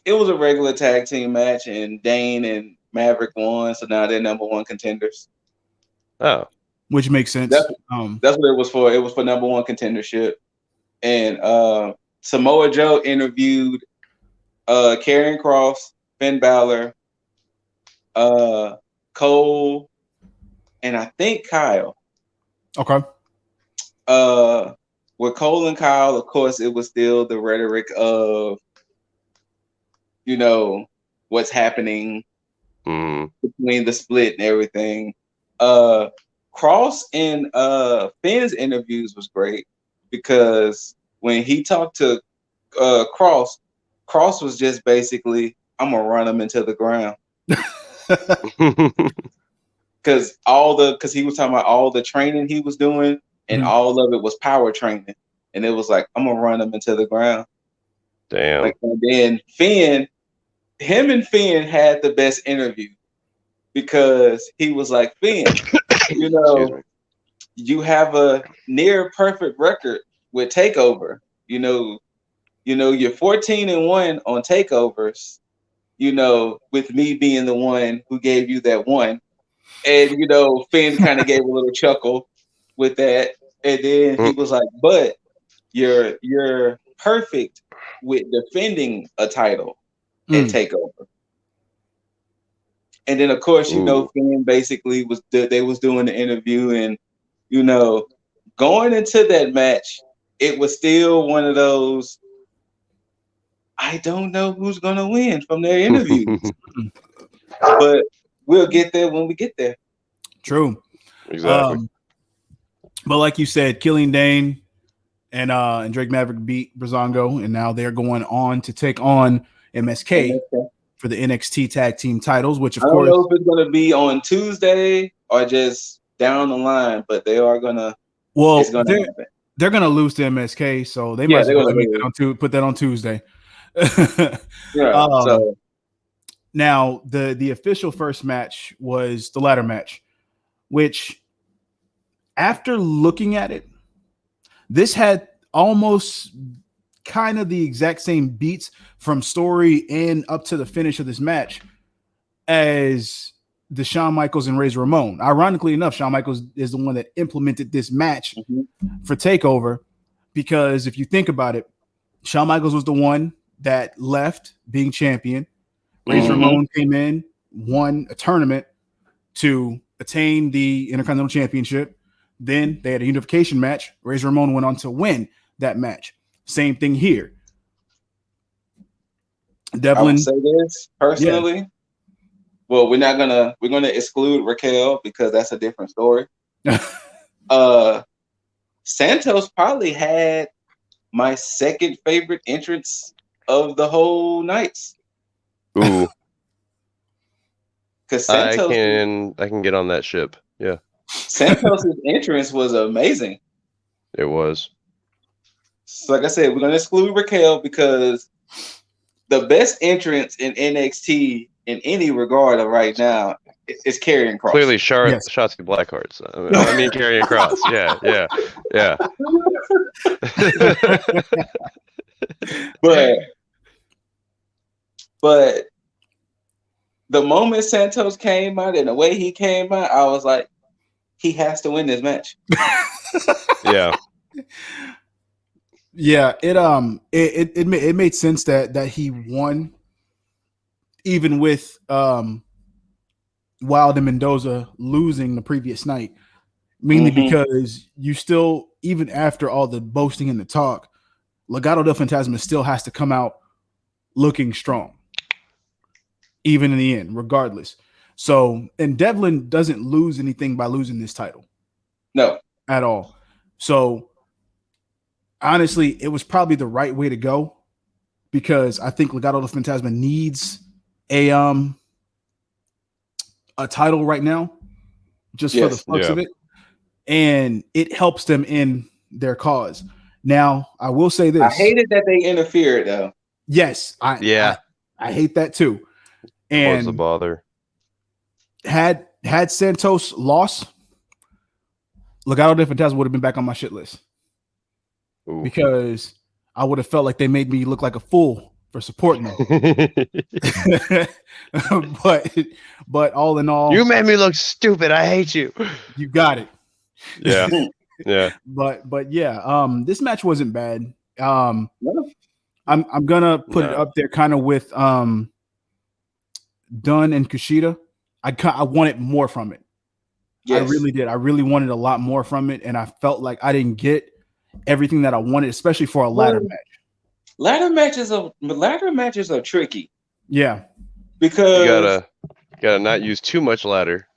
It was a regular tag team match, and Dane and Maverick won, so now they're number one contenders. Oh, which makes sense. That's what it was for. It was for number one contendership. And Samoa Joe interviewed Karrion Kross, Finn Balor, Cole, and I think Kyle. Okay. With Cole and Kyle, of course, it was still the rhetoric of, what's happening between the split and everything. Kross and Finn's interviews was great because when he talked to Kross was just basically, I'm gonna run him into the ground. Because he was talking about all the training he was doing, and all of it was power training, and it was like, I'm gonna run him into the ground. Damn. And then him and Finn had the best interview because he was like, Finn, you have a near perfect record with Takeover. You're 14-1 on takeovers. With me being the one who gave you that one. And, Finn kind of gave a little chuckle with that. And then he was like, but you're perfect with defending a title at Takeover. And then, of course, Finn basically was doing the interview, and, going into that match, it was still one of those, I don't know who's going to win from their interviews. But we'll get there when we get there. True. Exactly. But like you said, Killing Dane and Drake Maverick beat Breezango, and now they're going on to take on MSK for the NXT Tag Team titles, which, of course, I don't know if it's going to be on Tuesday or just down the line, but they are going to. Well, they're going to lose to MSK, so they might put that on Tuesday. Now, the official first match was the ladder match, which, after looking at it, this had almost kind of the exact same beats from story and up to the finish of this match as the Shawn Michaels and Razor Ramon. Ironically enough, Shawn Michaels is the one that implemented this match for Takeover, because if you think about it, Shawn Michaels was the one that left being champion. Razor Ramon came in, won a tournament to attain the Intercontinental Championship. Then they had a unification match. Razor Ramon went on to win that match. Same thing here. Devlin, I would say this personally. Yeah. Well, we're gonna exclude Raquel because that's a different story. Santos probably had my second favorite entrance of the whole nights. Ooh. Because Santos, I can get on that ship. Yeah. Santos' entrance was amazing. It was. So like I said, we're gonna exclude Raquel because the best entrance in NXT in any regard right now is Karrion Kross. Clearly, Shotzi Blackheart's. I mean, Karrion Kross. Yeah. But the moment Santos came out and the way he came out, I was like, he has to win this match. Yeah. Yeah, it made sense that he won, even with Wild and Mendoza losing the previous night, mainly because you still, even after all the boasting and the talk, Legado del Fantasma still has to come out looking strong, even in the end, regardless. So, and Devlin doesn't lose anything by losing this title. No. At all. So, honestly, it was probably the right way to go, because I think Legado del Fantasma needs a title right now, just for the fucks of it, and it helps them in their cause. Now, I will say this: I hated that they interfered, though. Yes, I hate that too. And was a bother. Had Santos lost, Legado del Fantasma would have been back on my shit list. Ooh. Because I would have felt like they made me look like a fool for supporting them. but all in all, you made me look stupid. I hate you. You got it. Yeah. Yeah. But yeah, this match wasn't bad. I'm gonna put it up there kind of with Dunn and Kushida. I wanted more from it. Yes. I really did. I really wanted a lot more from it, and I felt like I didn't get everything that I wanted, especially for a ladder match. Ladder matches are tricky. Yeah, because you gotta not use too much ladder,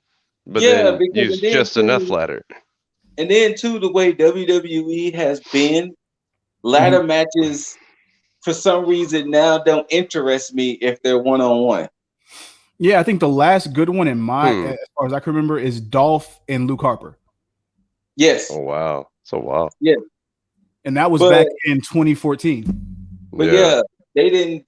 but then use just enough ladder. And then too, the way WWE has been, ladder matches for some reason now don't interest me if they're one-on-one. Yeah, I think the last good one in as far as I can remember, is Dolph and Luke Harper. Yes. Oh wow. So wow. Yeah. And that was back in 2014. But yeah, they didn't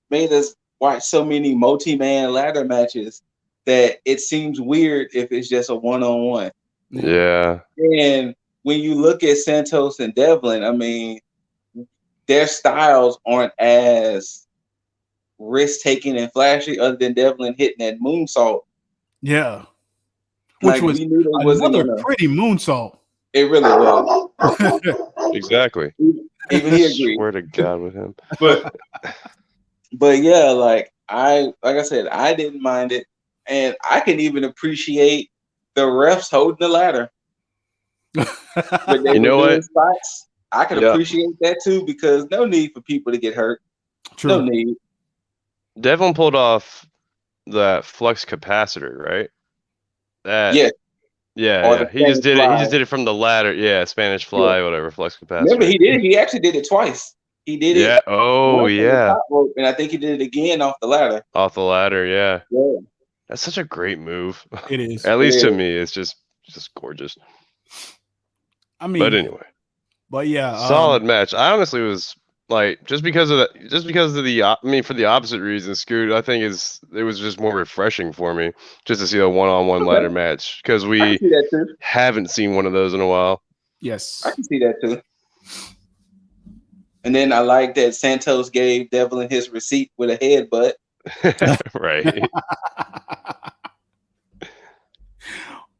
made us watch so many multi-man ladder matches that it seems weird if it's just a one-on-one. Yeah. And when you look at Santos and Devlin, I mean, their styles aren't as risk-taking and flashy, other than Devlin hitting that moonsault. Yeah. Which was another pretty moonsault. It really was. Exactly. Even he agreed. Swear to God with him. But yeah, like I said, I didn't mind it, and I can even appreciate the refs holding the ladder. You know what? Spots, I can appreciate that too, because no need for people to get hurt. True. No need. Devlin pulled off that flux capacitor, right? Yeah. He just did it. He just did it from the ladder. Yeah, Spanish fly, whatever, flux capacitor. Remember, he did it. He actually did it twice. He did it. Yeah. Oh, yeah. Rope, and I think he did it again off the ladder. Off the ladder, yeah. Yeah. That's such a great move. It is. At least to me, it's just gorgeous. I mean, but anyway. But yeah, solid match. I honestly was like, just because of the, I mean, for the opposite reason, Scoot, I think it was just more refreshing for me just to see a one-on-one ladder match, because we haven't seen one of those in a while. Yes, I can see that too. And then I like that Santos gave Devlin his receipt with a headbutt. Right.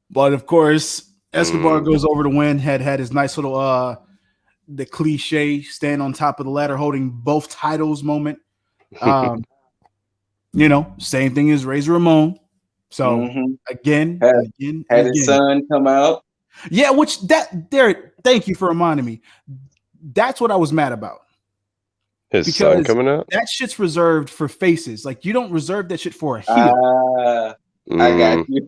But of course, Escobar goes over to win. Had his nice little the cliche stand on top of the ladder holding both titles moment. You know, same thing as Razor Ramon. So again, had his son come out. Yeah, thank you for reminding me. That's what I was mad about. His son coming out? That shit's reserved for faces. Like, you don't reserve that shit for a heel. I got you.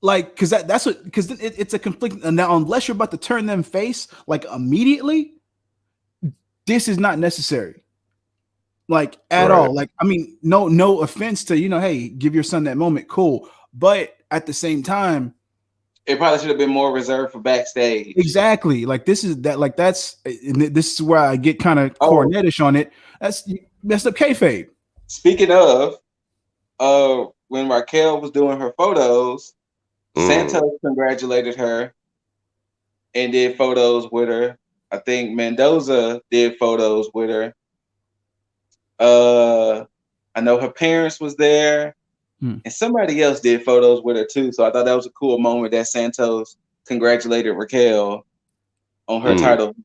Like, because it's a conflict. And now, unless you're about to turn them face, like, immediately, this is not necessary. Like, at all. Like, I mean, no offense to, hey, give your son that moment, cool. But at the same time, it probably should have been more reserved for backstage. Exactly. Like, this is where I get kind of cornetish on it. That's the kayfabe. Speaking of, when Raquel was doing her photos, Santos congratulated her and did photos with her. I think Mendoza did photos with her. I know her parents was there. And somebody else did photos with her too. So I thought that was a cool moment that Santos congratulated Raquel on her title.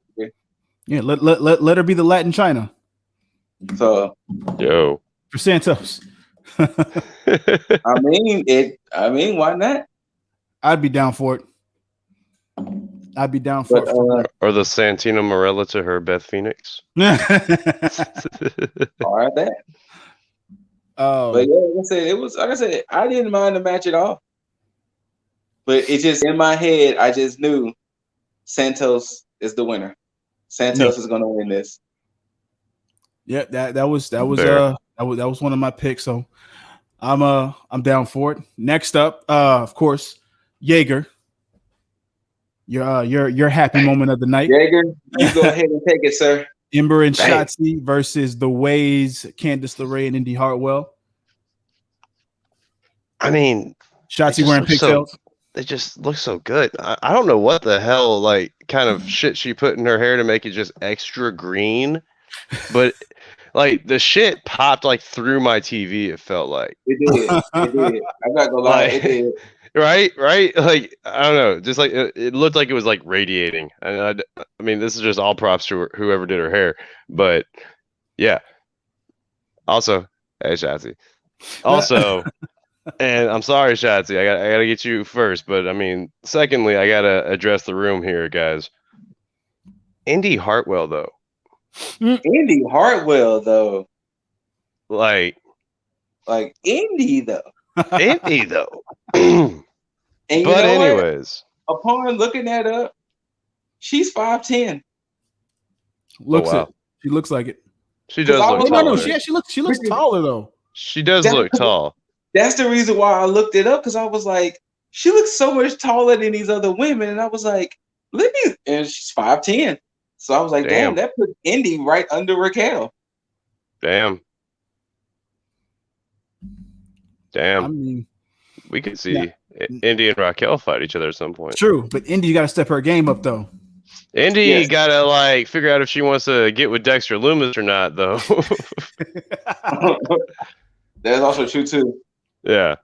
Yeah, let her be the Latin China. So for Santos. I mean, why not? I'd be down for it. I'd be down for it. Or the Santino Marella to her Beth Phoenix. All right, that. But yeah, like I said, I didn't mind the match at all. But it just, in my head, I just knew Santos is the winner. Santos is going to win this. Yeah, that was one of my picks. So I'm down for it. Next up, of course, Jaeger. Your happy moment of the night. Jaeger, you go ahead and take it, sir. Ember and Shotzi versus the Ways, Candice LeRae and Indy Hartwell. I mean, Shotzi wearing pigtails. They just look so good. I don't know what the hell like kind of shit she put in her hair to make it just extra green, but like the shit popped like through my TV. It felt like it did. I'm not gonna lie, it did. Right. Like I don't know, just like it looked like it was like radiating. And I mean, this is just all props to whoever did her hair, but yeah. Also, hey Shotzi. Also. And I'm sorry, Shotzi. I gotta get you first, but I mean, secondly, I gotta address the room here, guys. Indy Hartwell, though. Indy Hartwell, though. Like Indy, though. Indy, though. And but anyways, what? Upon looking that up, she's 5'10". She looks like it. She does look taller. No, she looks taller though. She does look tall. That's the reason why I looked it up, because I was like, she looks so much taller than these other women, and I was like, and she's 5'10". So I was like, damn, that put Indy right under Raquel. Damn. I mean, we could see Indy and Raquel fight each other at some point. True, but Indy got to step her game up though. Indy gotta like figure out if she wants to get with Dexter Lumis or not, though. That's also true too. Yeah.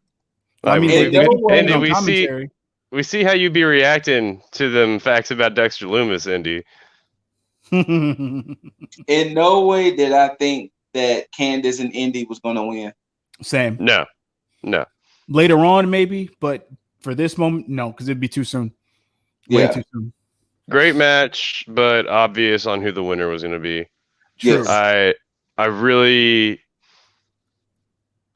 I mean, Indy, we see how you be reacting to them facts about Dexter Lumis, Indy. In no way did I think that Candice and Indy was going to win. Same. No. Later on, maybe, but for this moment, no, because it'd be too soon. Way too soon. Great match, but obvious on who the winner was going to be. Yes.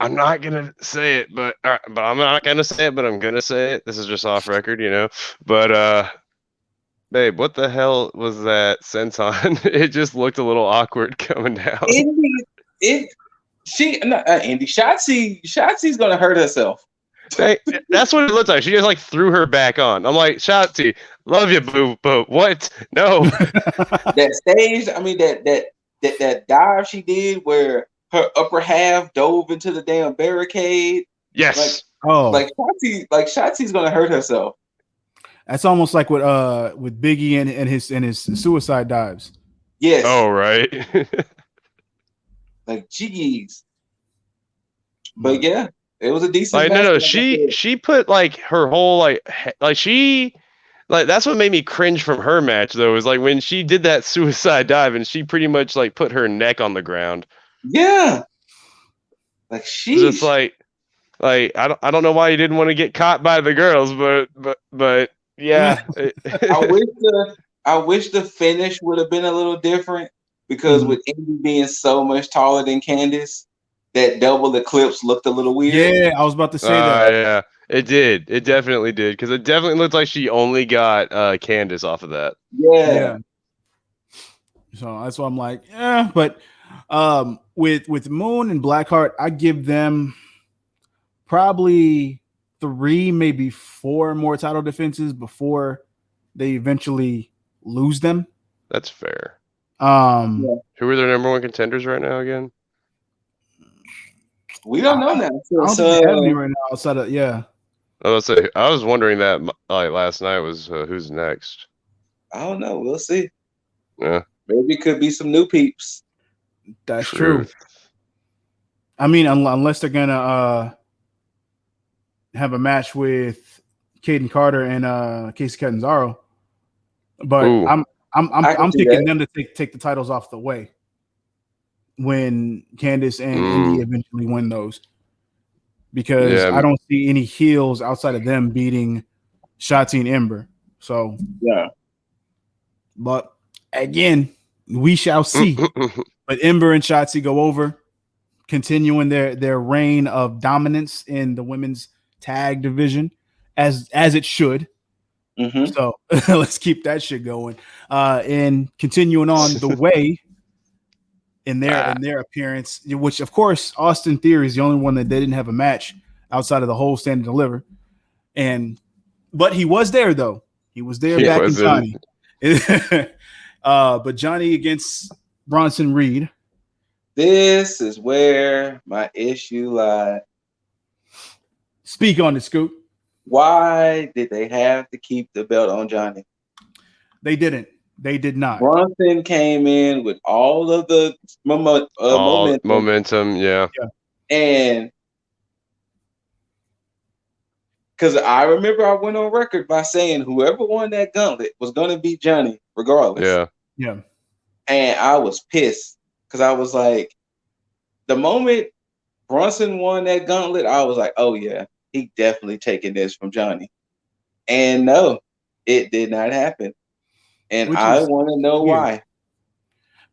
I'm not gonna say it, but I'm not gonna say it, but I'm gonna say it. This is just off record, you know. But babe, what the hell was that senton? It just looked a little awkward coming down. Shotzi's gonna hurt herself. That's what it looked like. She just like threw her back on. I'm like, Shotzi, love you, boo, but what? No. That stage, I mean, that dive she did where her upper half dove into the damn barricade. Yes. Shotzi's gonna hurt herself. That's almost like with Biggie and his suicide dives. Yes. Oh right. Like jiggies. But yeah, it was a decent. No. She put like her whole like she. Like that's what made me cringe from her match though, is like when she did that suicide dive and she pretty much like put her neck on the ground. Yeah. Like she just like I don't know why you didn't want to get caught by the girls, but yeah. I wish the finish would have been a little different, because with Indy being so much taller than Candice, that double eclipse looked a little weird. Yeah, I was about to say that. Yeah. It did. It definitely did, because it definitely looked like she only got Candice off of that. Yeah. So that's why I'm like, but with Moon and Blackheart, I give them probably 3, maybe 4 more title defenses before they eventually lose them. That's fair. Who are their number 1 contenders right now again? We don't know now. I don't think they have any right now outside of I was wondering that last night was who's next. I don't know. We'll see. Yeah. Maybe it could be some new peeps. That's true. I mean, unless they're gonna have a match with Caden Carter and Casey Catanzaro, but Ooh. I'm picking them to take the titles off the way when Candice and Indy eventually win those, because I don't see any heels outside of them beating Shotzi and Ember. So but again, we shall see. But Ember and Shotzi go over, continuing their reign of dominance in the women's tag division, as it should. So let's keep that shit going. And continuing on the way in their appearance, which of course Austin Theory is the only one that they didn't have a match outside of the whole Stand and Deliver. But he was there though. He was there back in Johnny. But Johnny against Bronson Reed. This is where my issue lies. Speak on it, Scoop. Why did they have to keep the belt on Johnny? They didn't. They did not. Bronson came in with all of the momentum. Yeah. And because I remember I went on record by saying whoever won that gauntlet was going to beat Johnny regardless. Yeah. And I was pissed because I was like, the moment Bronson won that gauntlet, I was like, oh yeah, he definitely taking this from Johnny. And no, it did not happen. And I want to know why.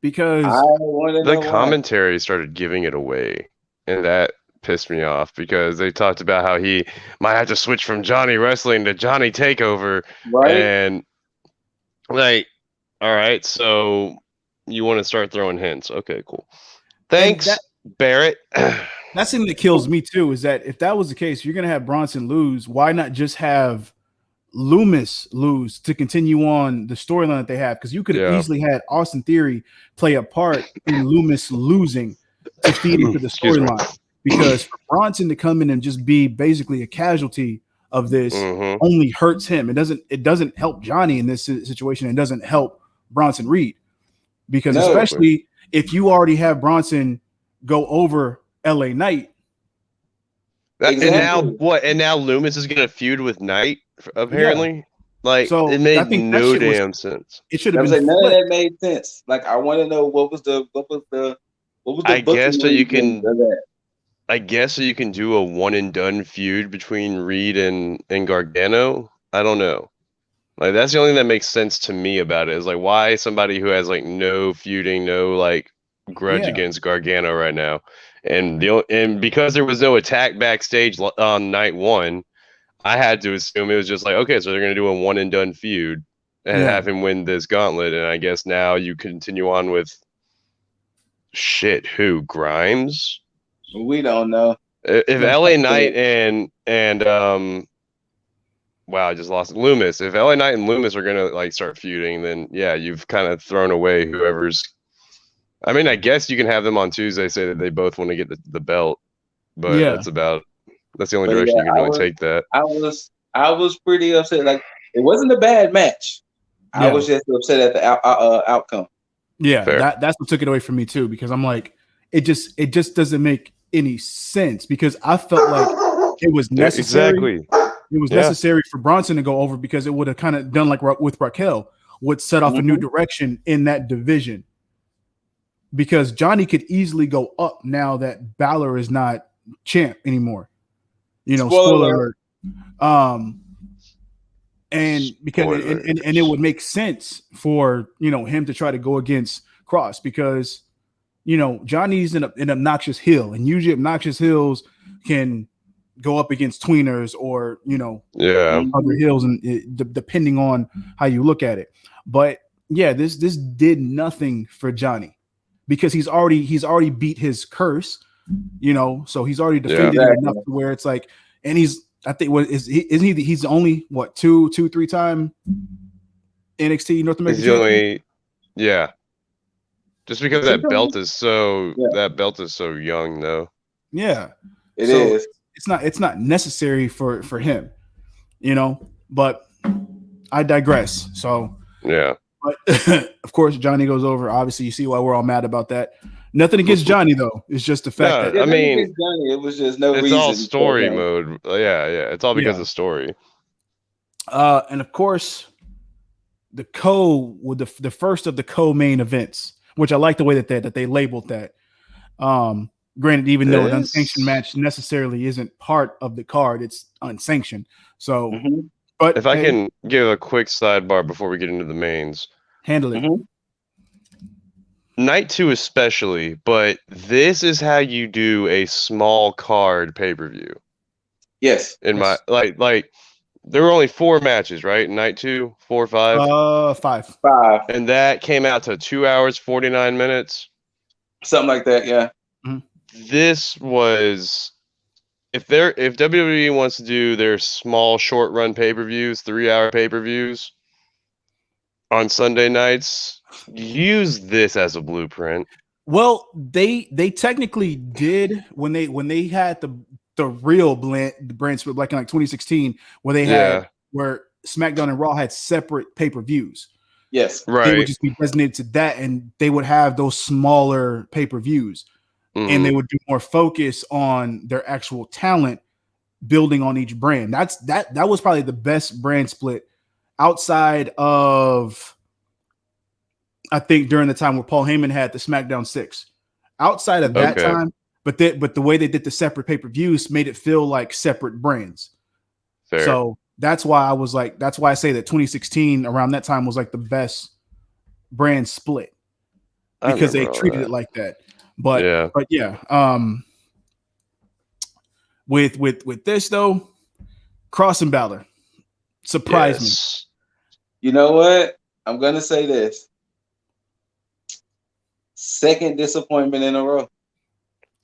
Because I want to know the commentary started giving it away, and that pissed me off because they talked about how he might have to switch from Johnny Wrestling to Johnny Takeover, right? And like, all right, so you want to start throwing hints? Okay, cool. Thanks, Barrett. That's something that kills me too. Is that if that was the case, you're gonna have Bronson lose. Why not just have Loomis lose to continue on the storyline that they have? Because you could have easily had Austin Theory play a part in Loomis losing to feed into the storyline. Because for Bronson to come in and just be basically a casualty of this only hurts him. It doesn't help Johnny in this situation. It doesn't help Bronson Reed. Because especially if you already have Bronson go over LA Knight. Exactly. And now what? And now Loomis is going to feud with Knight, apparently. Yeah. Like, so it made no damn sense. It should have been. None of that made sense. Like, I want to know what was the I guess so you can. I guess so you can do a one and done feud between Reed and Gargano. I don't know. Like, that's the only thing that makes sense to me about it is like why somebody who has like no feuding, no like grudge against Gargano right now, and because there was no attack backstage on night one, I had to assume it was just like, okay, so they're gonna do a one and done feud and have him win this gauntlet, and I guess now you continue on with who Grimes? We don't know if LA Knight and wow, I just lost Loomis. If LA Knight and Loomis are gonna like start feuding, then yeah, you've kind of thrown away whoever's. I mean, I guess you can have them on Tuesday say that they both want to get the belt, but that's the only direction you can really take that. I was pretty upset. Like, it wasn't a bad match. I was just upset at the outcome. Yeah, that's what took it away from me too, because I'm like, it just doesn't make any sense, because I felt like it was necessary. Exactly. It was necessary for Bronson to go over, because it would have kind of done like with Raquel, would set off a new direction in that division. Because Johnny could easily go up now that Balor is not champ anymore. You know, spoiler alert. And because and it would make sense for, you know, him to try to go against Cross, because, you know, Johnny's an obnoxious heel, and usually obnoxious heels can go up against tweeners or, you know, other heels, and depending on how you look at it. But yeah, this did nothing for Johnny, because he's already beat his curse, you know, so he's already defended it enough to where it's like, and he's the only 2-3 time NXT North American champion? Just because that belt is so young though. Yeah. It is. It's not necessary for him, you know, but I digress. So but of course Johnny goes over. Obviously, you see why we're all mad about that. Nothing against Johnny though. It's just the fact that I mean, Johnny, it was just no reason. It's all story mode. Yeah. It's all because of story. And of course, the first of the co-main events, which I like the way that they labeled that. Granted, even though an unsanctioned match necessarily isn't part of the card, it's unsanctioned. So, but if I can give a quick sidebar before we get into the mains, handle it. Night 2 especially, but this is how you do a small card pay-per-view. Yes. My like there were only 4 matches, right? Night 2, 4, 5? 5. And that came out to 2 hours, 49 minutes. Something like that, yeah. This was if WWE wants to do their small short run pay-per-views, 3-hour pay-per-views on Sunday nights, use this as a blueprint. Well, they technically did when they had the the real brand split, like in 2016, where they had where SmackDown and Raw had separate pay-per-views. Yes, right. They would just be designated to that, and they would have those smaller pay-per-views, and they would do more focus on their actual talent, building on each brand. That was probably the best brand split outside of, I think, during the time where Paul Heyman had the SmackDown 6. Outside of that time, but the way they did the separate pay-per-views made it feel like separate brands. Fair. So that's why I say that 2016 around that time was like the best brand split, because they treated it like that. But yeah. With this though, Cross and Balor surprised me. You know what? I'm gonna say this. Second disappointment in a row.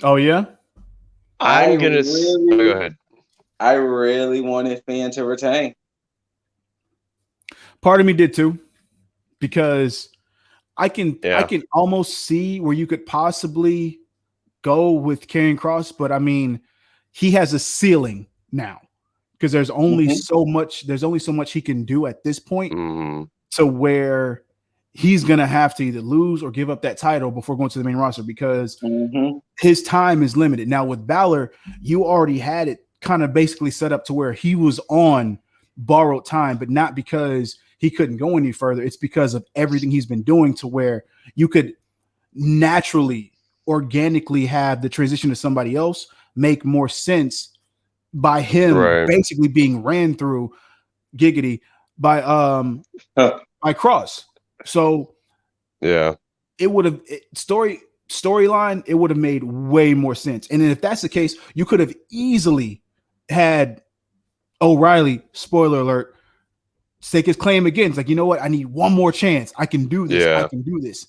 Oh yeah? Go ahead. I really wanted Finn to retain. Part of me did too, because I can almost see where you could possibly go with Karrion Kross, but I mean, he has a ceiling now, because there's only so much he can do at this point, to where he's gonna have to either lose or give up that title before going to the main roster, because his time is limited. Now with Balor, you already had it kind of basically set up to where he was on borrowed time, but not because he couldn't go any further. It's because of everything he's been doing, to where you could naturally, organically have the transition to somebody else make more sense by him basically being ran through by Kross. So yeah, it would have storyline. It would have made way more sense. And then if that's the case, you could have easily had O'Reilly, spoiler alert, stake his claim again. It's like, you know what? I need one more chance. I can do this. I can do this.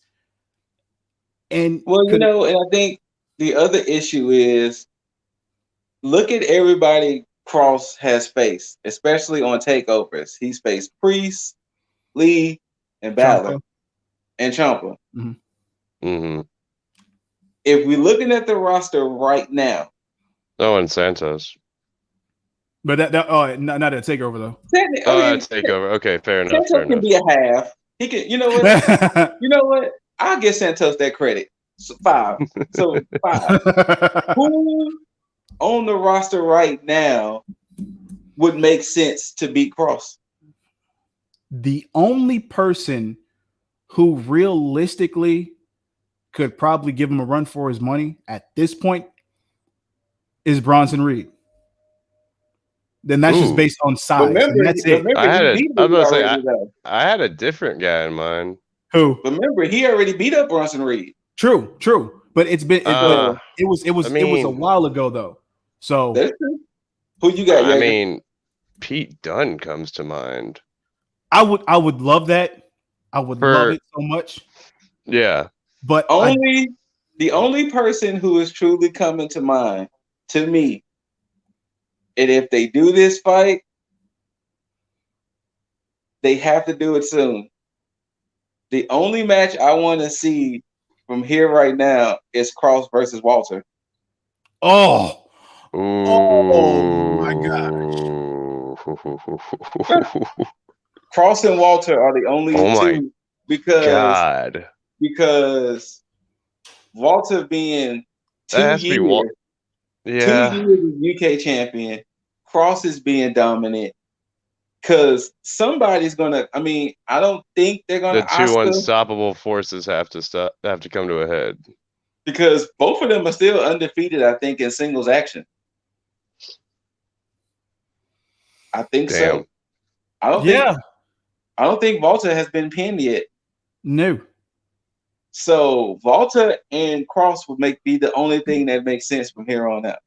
And and I think the other issue is, look at everybody Kross has faced, especially on takeovers. He's faced Priest, Lee, and Balor, and Ciampa. If we're looking at the roster right now, and Santos. But not a takeover though. Takeover. Okay, fair enough. Santos can be a half. He can. You know what? You know what? I'll give Santos that credit. So 5. So 5. Who on the roster right now would make sense to beat Kross? The only person who realistically could probably give him a run for his money at this point is Bronson Reed. Then that's just based on size. Remember, and that's it. I had a different guy in mind. Who? Remember, he already beat up Bronson Reed. True. But it was a while ago though. So that's true. Who you got? I mean, Pete Dunne comes to mind. I would love that. I would love it so much. Yeah. But the only person who is truly coming to mind to me, and if they do this fight, they have to do it soon. The only match I want to see from here right now is Kross versus Walter. Oh my gosh. Kross and Walter are the only two because Walter being 2 years, 2 years as UK champion, Kross is being dominant. Because somebody's gonna. I mean, I don't think they're gonna. The two unstoppable forces have to come to a head. Because both of them are still undefeated, I think, in singles action. I think so. I don't think Walter has been pinned yet. No. So Walter and Kross would be the only thing that makes sense from here on out.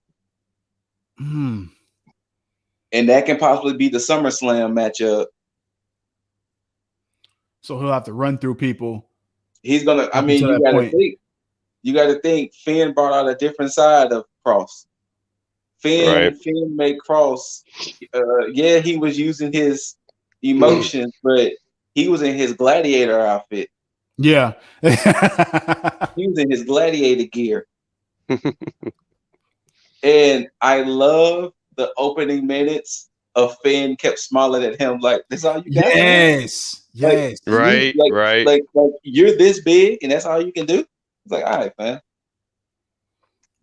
And that can possibly be the SummerSlam matchup. So he'll have to run through people. He's gonna. I mean, you got to think. Finn brought out a different side of Kross. Finn made Kross. He was using his emotions, but he was in his gladiator outfit. Yeah, he was in his gladiator gear. And I love the opening minutes of Finn kept smiling at him like, "That's all you got, man? Yes, Like yes, right, right. like you're this big and that's all you can do." It's like, all right, man.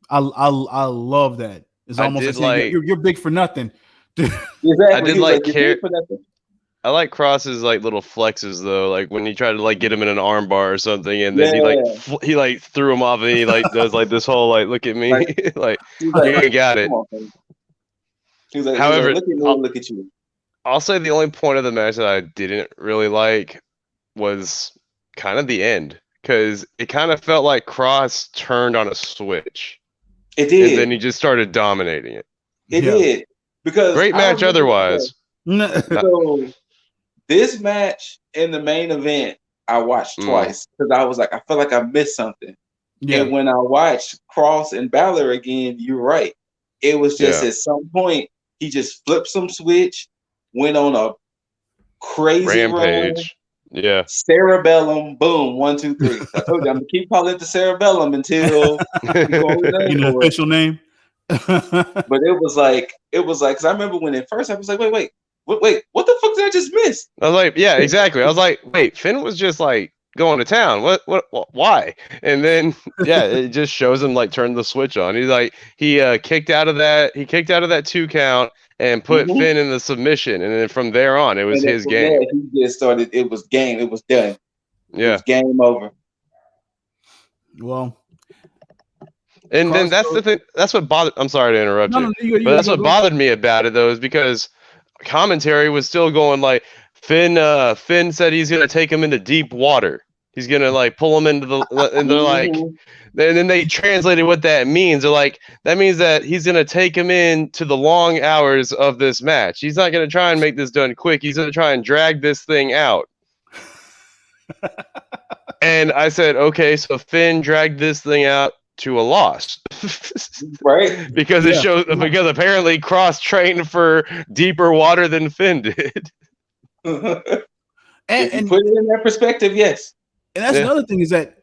I love that. It's I almost like did saying like you're big for nothing. I Exactly. did He was like, like "You're care. big for nothing." I like Cross's like little flexes though, like when he tried to like get him in an arm bar or something, and then Yeah. he like threw him off, and he like does like this whole like look at me, Like like he's you like, ain't got "Come it. on, man." He was like, However, "Look at me and look at you." I'll say the only point of the match that I didn't really like was kind of the end, because it kind of felt like Cross turned on a switch, It and then did. he just started dominating it. It Yeah. did. Because Great I match remember, otherwise. Not, so this match in the main event, I watched twice because I was like, I felt like I missed something. Yeah. And when I watched Cross and Balor again, you're right. It was just Yeah. at some point he just flipped some switch, went on a crazy run, Rampage. Yeah. cerebellum, boom, 1, 2, 3. I told you I'm gonna keep calling it the cerebellum until he calls his name You know, for it. official name. But it was like, because I remember when at first I was like, wait, what the fuck did I just miss? I was like, yeah, exactly. I was like, wait, Finn was just like going to town. What, why? And then, yeah, it just shows him like turn the switch on. He's like, he kicked out of that 2 count and put Mm-hmm. Finn in the submission. And then from there on, it was And then his from there, game. he just started. It was game. It was done. It Yeah. was game over. Well, And then that's the thing. That's what bothered. I'm sorry to interrupt no, you, but that's what bothered me about it though, is because commentary was still going like Finn said he's gonna take him into deep water. He's gonna like pull him into the, and they're like, and then they translated what that means. They're like, that means that he's gonna take him into the long hours of this match. He's not gonna try and make this done quick. He's gonna try and drag this thing out. And I said, okay, so Finn dragged this thing out to a loss, right? Because it shows, because apparently Cross trained for deeper water than Finn did. If you put it in that perspective, yes. And that's another thing is that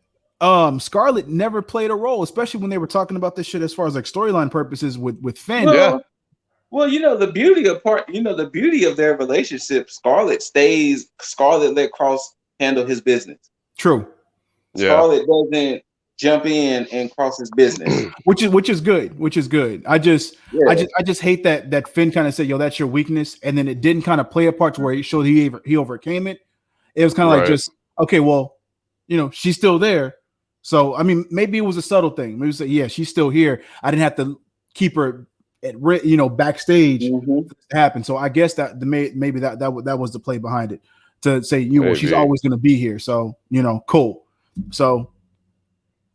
Scarlett never played a role, especially when they were talking about this shit as far as like storyline purposes with Finn. Well, the beauty of their relationship, Scarlett let Cross handle his business. True. Scarlett doesn't jump in and cross his business, which is good. I just hate that Finn kind of said, "Yo, that's your weakness," and then it didn't kind of play a part to where he showed he overcame it. It was kind of like just okay, well, she's still there. So I mean, maybe it was a subtle thing. Maybe say, yeah, she's still here. I didn't have to keep her at backstage to happen. So I guess that maybe that was the play behind it, to say she's always going to be here. So cool. So,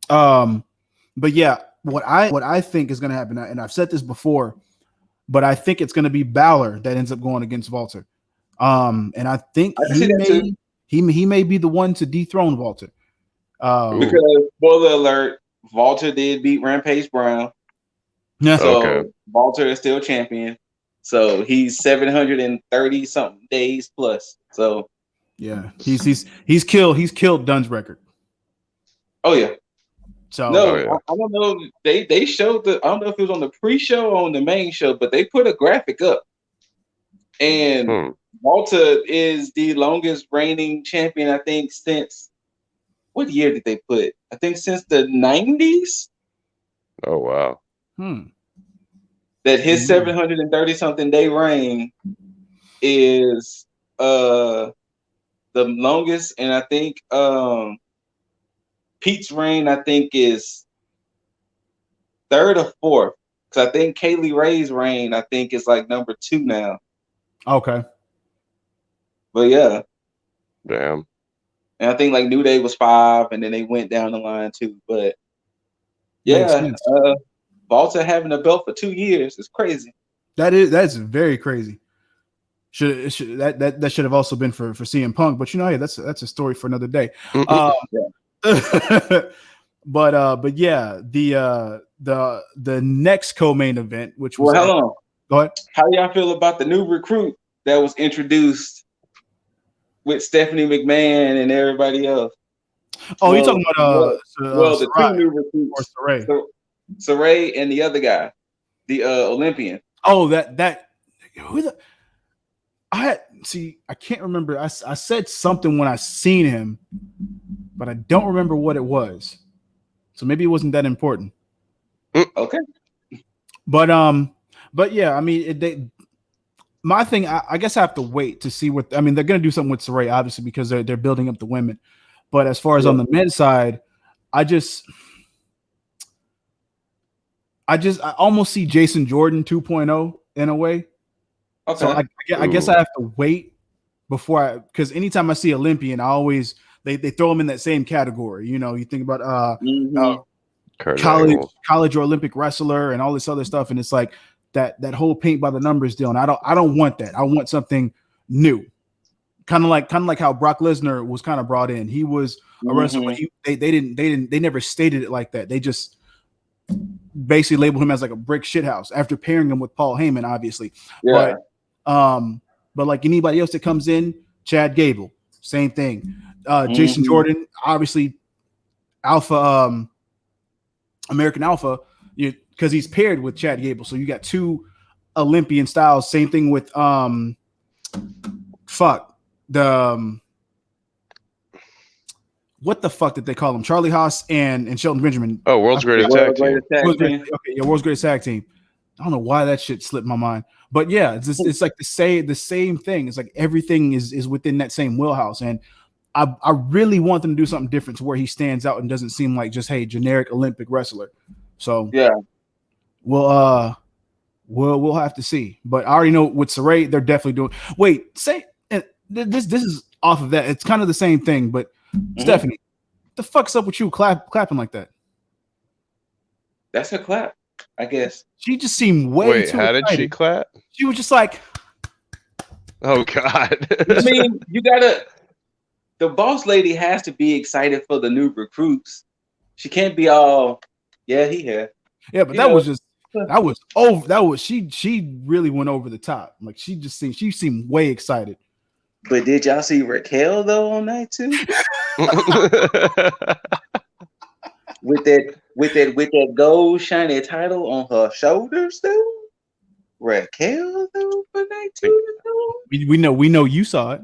but yeah, what I think is going to happen, and I've said this before, but I think it's going to be Balor that ends up going against Walter. And I think he may be the one to dethrone Walter. Because spoiler alert, Walter did beat Rampage Brown. So Walter is still champion. So he's 730 something days plus. So yeah, he's killed Dunn's record. Oh yeah. So I don't know. They showed I don't know if it was on the pre-show or on the main show, but they put a graphic up. And Walter is the longest reigning champion, I think, since what year did they put? I think since the 90s. Oh wow. That his 730 something day reign is the longest, and I think Pete's reign, I think, is third or fourth. Because I think Kaylee Ray's reign, I think, is like number 2 now. Okay. But yeah. Damn. And I think like New Day was 5, and then they went down the line too. But yeah, Walter having a belt for 2 years is crazy. That's very crazy. That should have also been for CM Punk, but hey, that's a story for another day. But yeah, the next co-main event, which was hold on. Go ahead. How y'all feel about the new recruit that was introduced with Stephanie McMahon and everybody else? Oh, you're talking about the 2 new recruits, Saray and the other guy. the Olympian. Oh, that who the I can't remember. I said something when I seen him, but I don't remember what it was. So maybe it wasn't that important. Okay. But yeah, I mean, my thing, I guess I have to wait to see what. I mean, they're gonna do something with Saray, obviously, because they're building up the women. But as far as on the men's side, I almost see Jason Jordan 2.0 in a way. Okay. So I guess I have to wait before because anytime I see Olympian, I always they throw him in that same category. You know, you think about college or Olympic wrestler and all this other stuff, and it's like that whole paint by the numbers deal. And I don't want that. I want something new. Kind of like how Brock Lesnar was kind of brought in. He was a wrestler, but they never stated it like that. They just basically labeled him as like a brick shithouse after pairing him with Paul Heyman, obviously. Yeah. But like anybody else that comes in, Chad Gable, same thing. Jason Jordan, obviously Alpha, American Alpha, because he's paired with Chad Gable. So you got two Olympian styles. Same thing with what the fuck did they call him? Charlie Haas and Shelton Benjamin. Oh, World's Greatest Tag Team. World's Greatest Tag Team. I don't know why that shit slipped my mind, but yeah, it's like the same thing. It's like everything is within that same wheelhouse, and I really want them to do something different to where he stands out and doesn't seem like just generic Olympic wrestler. So yeah, we'll have to see. But I already know with Saray, they're definitely doing. Wait, this is off of that. It's kind of the same thing, but Stephanie, what the fuck's up with you clapping like that? That's a clap, I guess. She just seemed way too how excited. Did she clap? She was just like, oh God. I mean, the boss lady has to be excited for the new recruits. She can't be all, yeah, he had. Yeah, but she really went over the top. Like she seemed way excited. But did y'all see Raquel though on night 2? with that gold shiny title on her shoulders though? Raquel though for night 2 though? We know you saw it.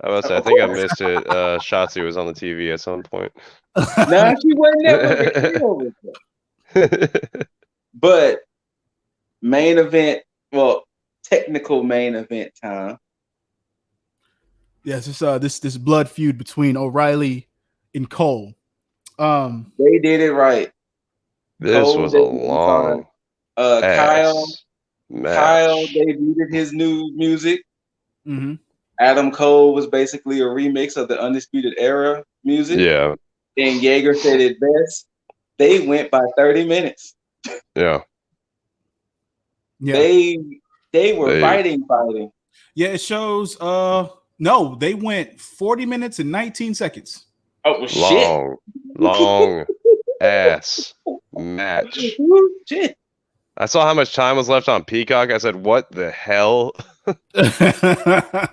I think I missed it. Shotzi was on the TV at some point. No, she wasn't there with Raquel. But main event, technical main event time. Yes, this blood feud between O'Reilly and Cole. They did it right. This Cole was a long Kyle debuted his new music. Mm-hmm. Adam Cole was basically a remix of the Undisputed Era music. Yeah. And Jaeger said it best. They went by 30 minutes. Yeah. They were fighting. Yeah, it shows no, they went 40 minutes and 19 seconds. Oh shit. Long ass match. Shit. I saw how much time was left on Peacock. I said, what the hell? I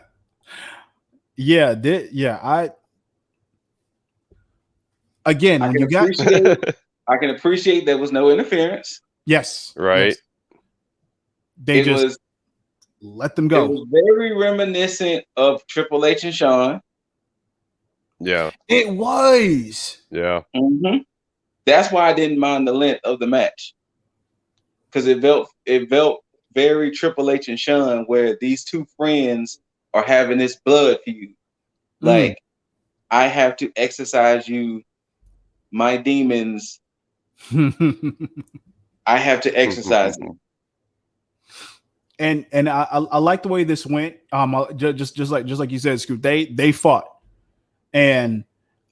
can appreciate there was no interference. Yes. Right. Yes. Let them go. It was very reminiscent of Triple H and Shawn. Yeah. It was. Yeah. Mm-hmm. That's why I didn't mind the length of the match. Because it felt very Triple H and Shawn, where these two friends are having this blood feud. Like, I have to exercise you, my demons. I have to exercise them. And I like the way this went. Just like you said, Scoop. They fought, and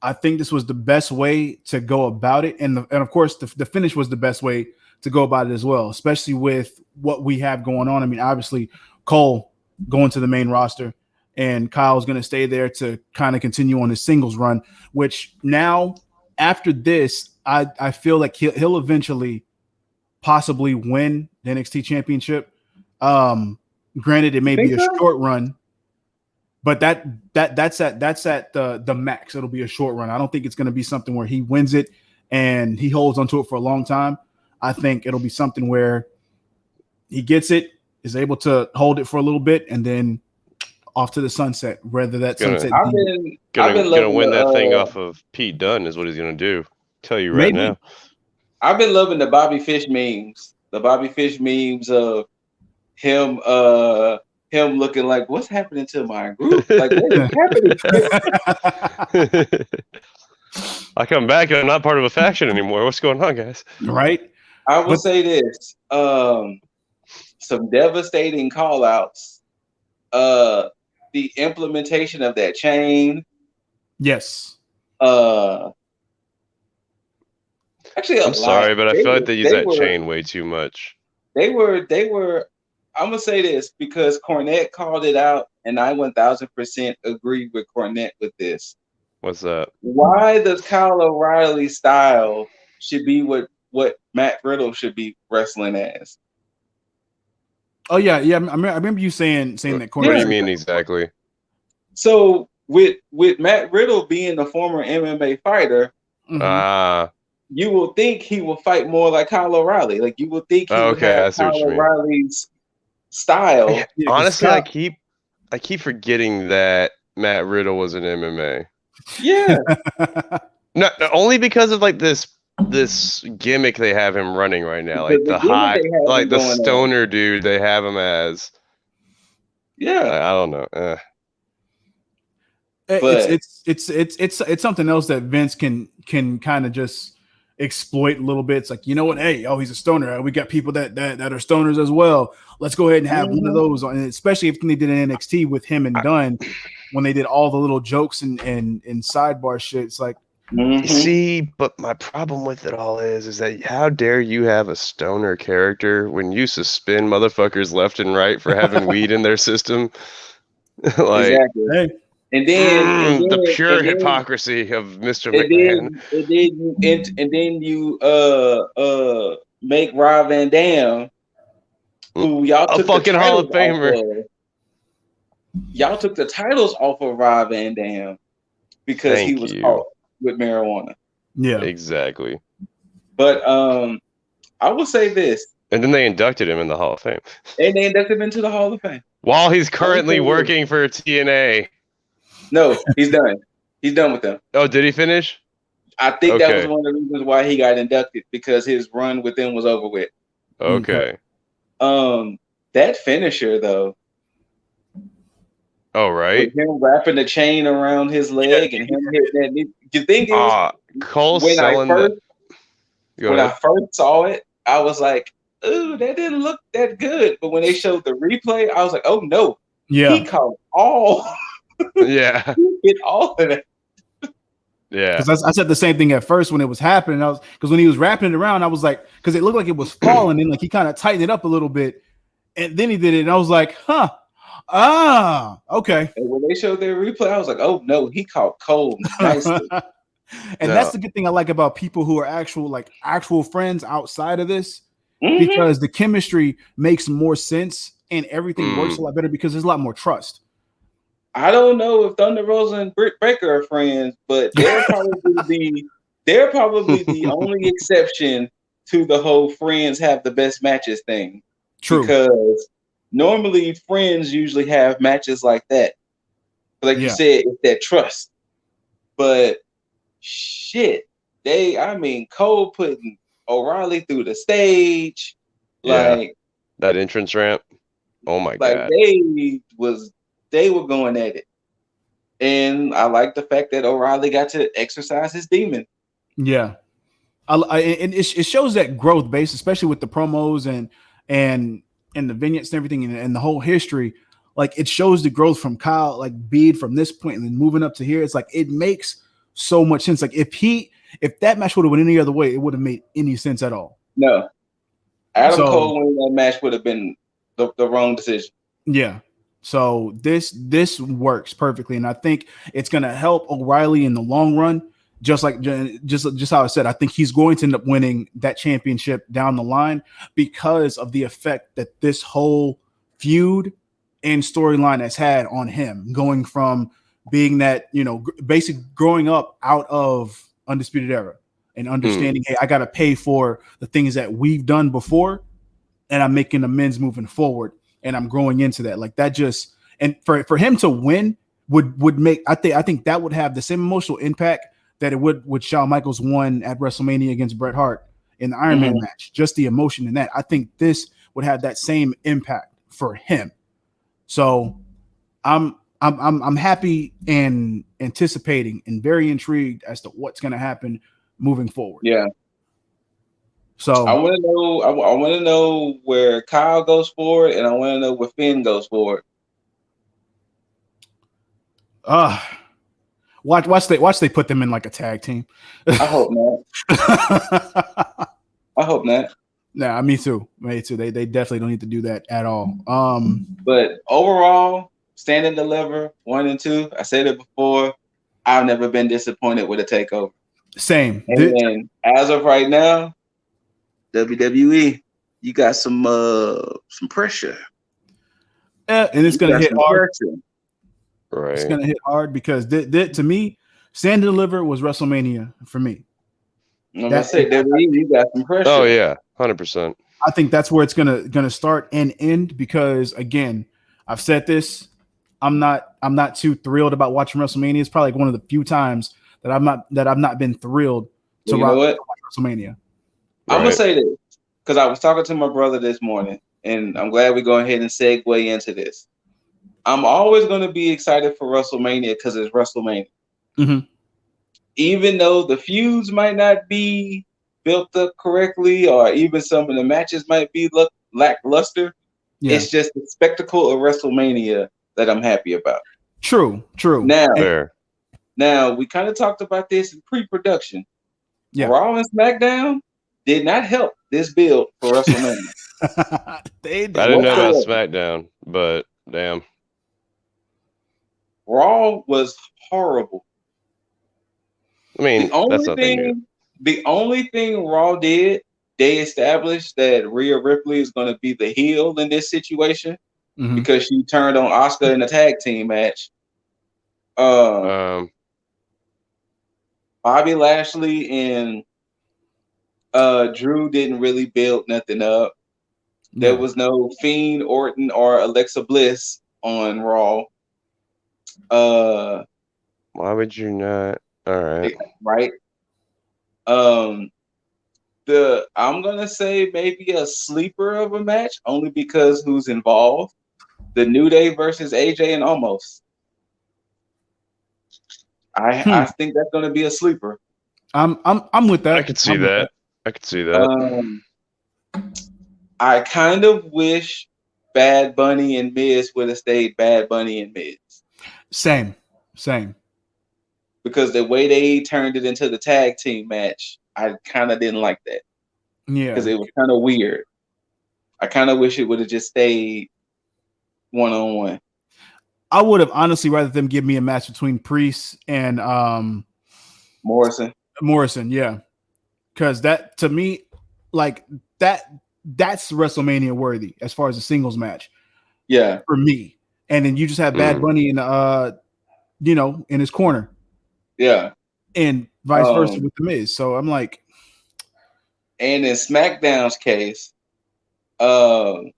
I think this was the best way to go about it. And of course, the finish was the best way to go about it as well, especially with what we have going on. I mean, obviously, Cole going to the main roster, and Kyle's going to stay there to kind of continue on his singles run. Which now, after this, I feel like he'll eventually possibly win the NXT Championship. Granted, it may be a short run, but that's at the max. It'll be a short run. I don't think it's going to be something where he wins it and he holds onto it for a long time. I think it'll be something where he gets it, is able to hold it for a little bit, and then off to the sunset. Whether that sunset, I've been gonna loving win that thing off of Pete Dunne is what he's gonna do. Tell you right now. I've been loving the Bobby Fish memes. The Bobby Fish memes of him looking like, what's happening to my group? Like, what is happening? I come back and I'm not part of a faction anymore. What's going on, guys? Right. I will say this. Some devastating call outs. The implementation of that chain. Yes. Actually, I'm sorry, but I feel like they use that chain way too much. They were. I'm gonna say this because Cornette called it out, and I 1000% agree with Cornette with this. What's that? Why does Kyle O'Reilly's style should be what Matt Riddle should be wrestling as? Oh yeah. I remember you saying that. Cornette. What do you mean exactly? So with Matt Riddle being a former MMA fighter, you will think he will fight more like Kyle O'Reilly. Like you will think he would have Kyle O'Reilly's style. Yeah, honestly, I keep forgetting that Matt Riddle was an MMA. Yeah. Not only because of like this gimmick they have him running right now, like the high, like the stoner dude they have him as. Yeah. I don't know. It's something else that Vince can kind of just exploit a little bit. It's like, you know what? Hey, he's a stoner. We got people that are stoners as well. Let's go ahead and have one of those on, especially if they did an NXT with him and Dunn when they did all the little jokes and sidebar shit. It's like, see, but my problem with it all is that how dare you have a stoner character when you suspend motherfuckers left and right for having weed in their system? Like, exactly. Hey. And then the pure hypocrisy of Mr. McMahon. And then you make Rob Van Dam, who y'all took a fucking Hall of Famer. Y'all took the titles off of Rob Van Dam because he was caught with marijuana. Yeah, exactly. But I will say this. And then they inducted him in the Hall of Fame. And they inducted him into the Hall of Fame while he's currently working for TNA. No, he's done. He's done with them. Oh, did he finish? I think that was one of the reasons why he got inducted, because his run with them was over with. Okay. That finisher though. Oh, right. With him wrapping the chain around his leg and him hitting that. The thing is, Cole when I first saw it, I was like, "Ooh, that didn't look that good." But when they showed the replay, I was like, "Oh no, he caught all." Yeah, get all of it. Yeah, because I said the same thing at first when it was happening. Because when he was wrapping it around, I was like, because it looked like it was falling, and like he kind of tightened it up a little bit, and then he did it, and I was like, okay. And when they showed their replay, I was like, oh no, he caught Cole nicely. And that's the good thing I like about people who are actual friends outside of this, because the chemistry makes more sense and everything works a lot better because there's a lot more trust. I don't know if Thunder Rosa and Britt Baker are friends, but they're probably the only exception to the whole friends have the best matches thing. True. Because normally friends usually have matches like that. Like you said, it's that trust. But shit, Cole putting O'Reilly through the stage. Like that entrance ramp. Oh my god. They were going at it. And I like the fact that O'Reilly got to exercise his demon. Yeah. And it shows that growth base, especially with the promos and the vignettes and everything and the whole history. Like, it shows the growth from Kyle, like Bede from this point and then moving up to here. It's like, it makes so much sense. Like, if that match would have went any other way, it wouldn't have made any sense at all. No. Adam Cole winning that match would have been the wrong decision. Yeah. So this works perfectly, and I think it's going to help O'Reilly in the long run. Just how I said, I think he's going to end up winning that championship down the line because of the effect that this whole feud and storyline has had on him, going from being that, basically growing up out of Undisputed Era and understanding, hey, I got to pay for the things that we've done before. and I'm making amends moving forward, and I'm growing into that. Like that just, and for him to win would make, I think that would have the same emotional impact that it would with Shawn Michaels won at WrestleMania against Bret Hart in the Iron Man match. Just the emotion in that. I think this would have that same impact for him. So I'm happy and anticipating and very intrigued as to what's going to happen moving forward. Yeah. So I want to know. I want to know where Kyle goes forward, and I want to know where Finn goes forward. Watch they put them in like a tag team. I hope not. I hope not. Nah, me too. Me too. They definitely don't need to do that at all. But overall, Stand and Deliver 1 and 2. I said it before. I've never been disappointed with a takeover. Same. And as of right now, WWE, you got some pressure. Yeah, and it's gonna hit hard. Right. It's gonna hit hard because to me, Stand and Deliver was WrestleMania for me. I'm gonna say WWE, you got some pressure. Oh yeah, 100%. I think that's where it's gonna start and end because again, I've said this. I'm not too thrilled about watching WrestleMania. It's probably like one of the few times that I've not been thrilled to watch WrestleMania. I'm gonna say this because I was talking to my brother this morning, and I'm glad we go ahead and segue into this. I'm always gonna be excited for WrestleMania because it's WrestleMania. Mm-hmm. Even though the feuds might not be built up correctly, or even some of the matches might be lackluster, it's just the spectacle of WrestleMania that I'm happy about. True. Now we kind of talked about this in pre-production. Yeah. Raw and SmackDown did not help this build for WrestleMania. I didn't know about SmackDown, but damn. Raw was horrible. I mean, that's nothing new. The only thing Raw did, they established that Rhea Ripley is going to be the heel in this situation because she turned on Asuka in the tag team match. Bobby Lashley and Drew didn't really build nothing up. There was no Fiend, Orton, or Alexa Bliss on Raw. Why would you not? All right. Right. I'm gonna say maybe a sleeper of a match, only because who's involved. The New Day versus AJ and Omos. I think that's gonna be a sleeper. I'm with that. I could see that. I could see that. I kind of wish Bad Bunny and Miz would have stayed Bad Bunny and Miz. Same. Because the way they turned it into the tag team match, I kind of didn't like that. Yeah. Because it was kind of weird. I kind of wish it would have just stayed one-on-one. I would have honestly rather them give me a match between Priest and Morrison, yeah. Because that, to me, like that's WrestleMania worthy as far as a singles match. Yeah. For me. And then you just have Bad Bunny in in his corner. Yeah. And vice versa with The Miz. So I'm like. And in SmackDown's case, the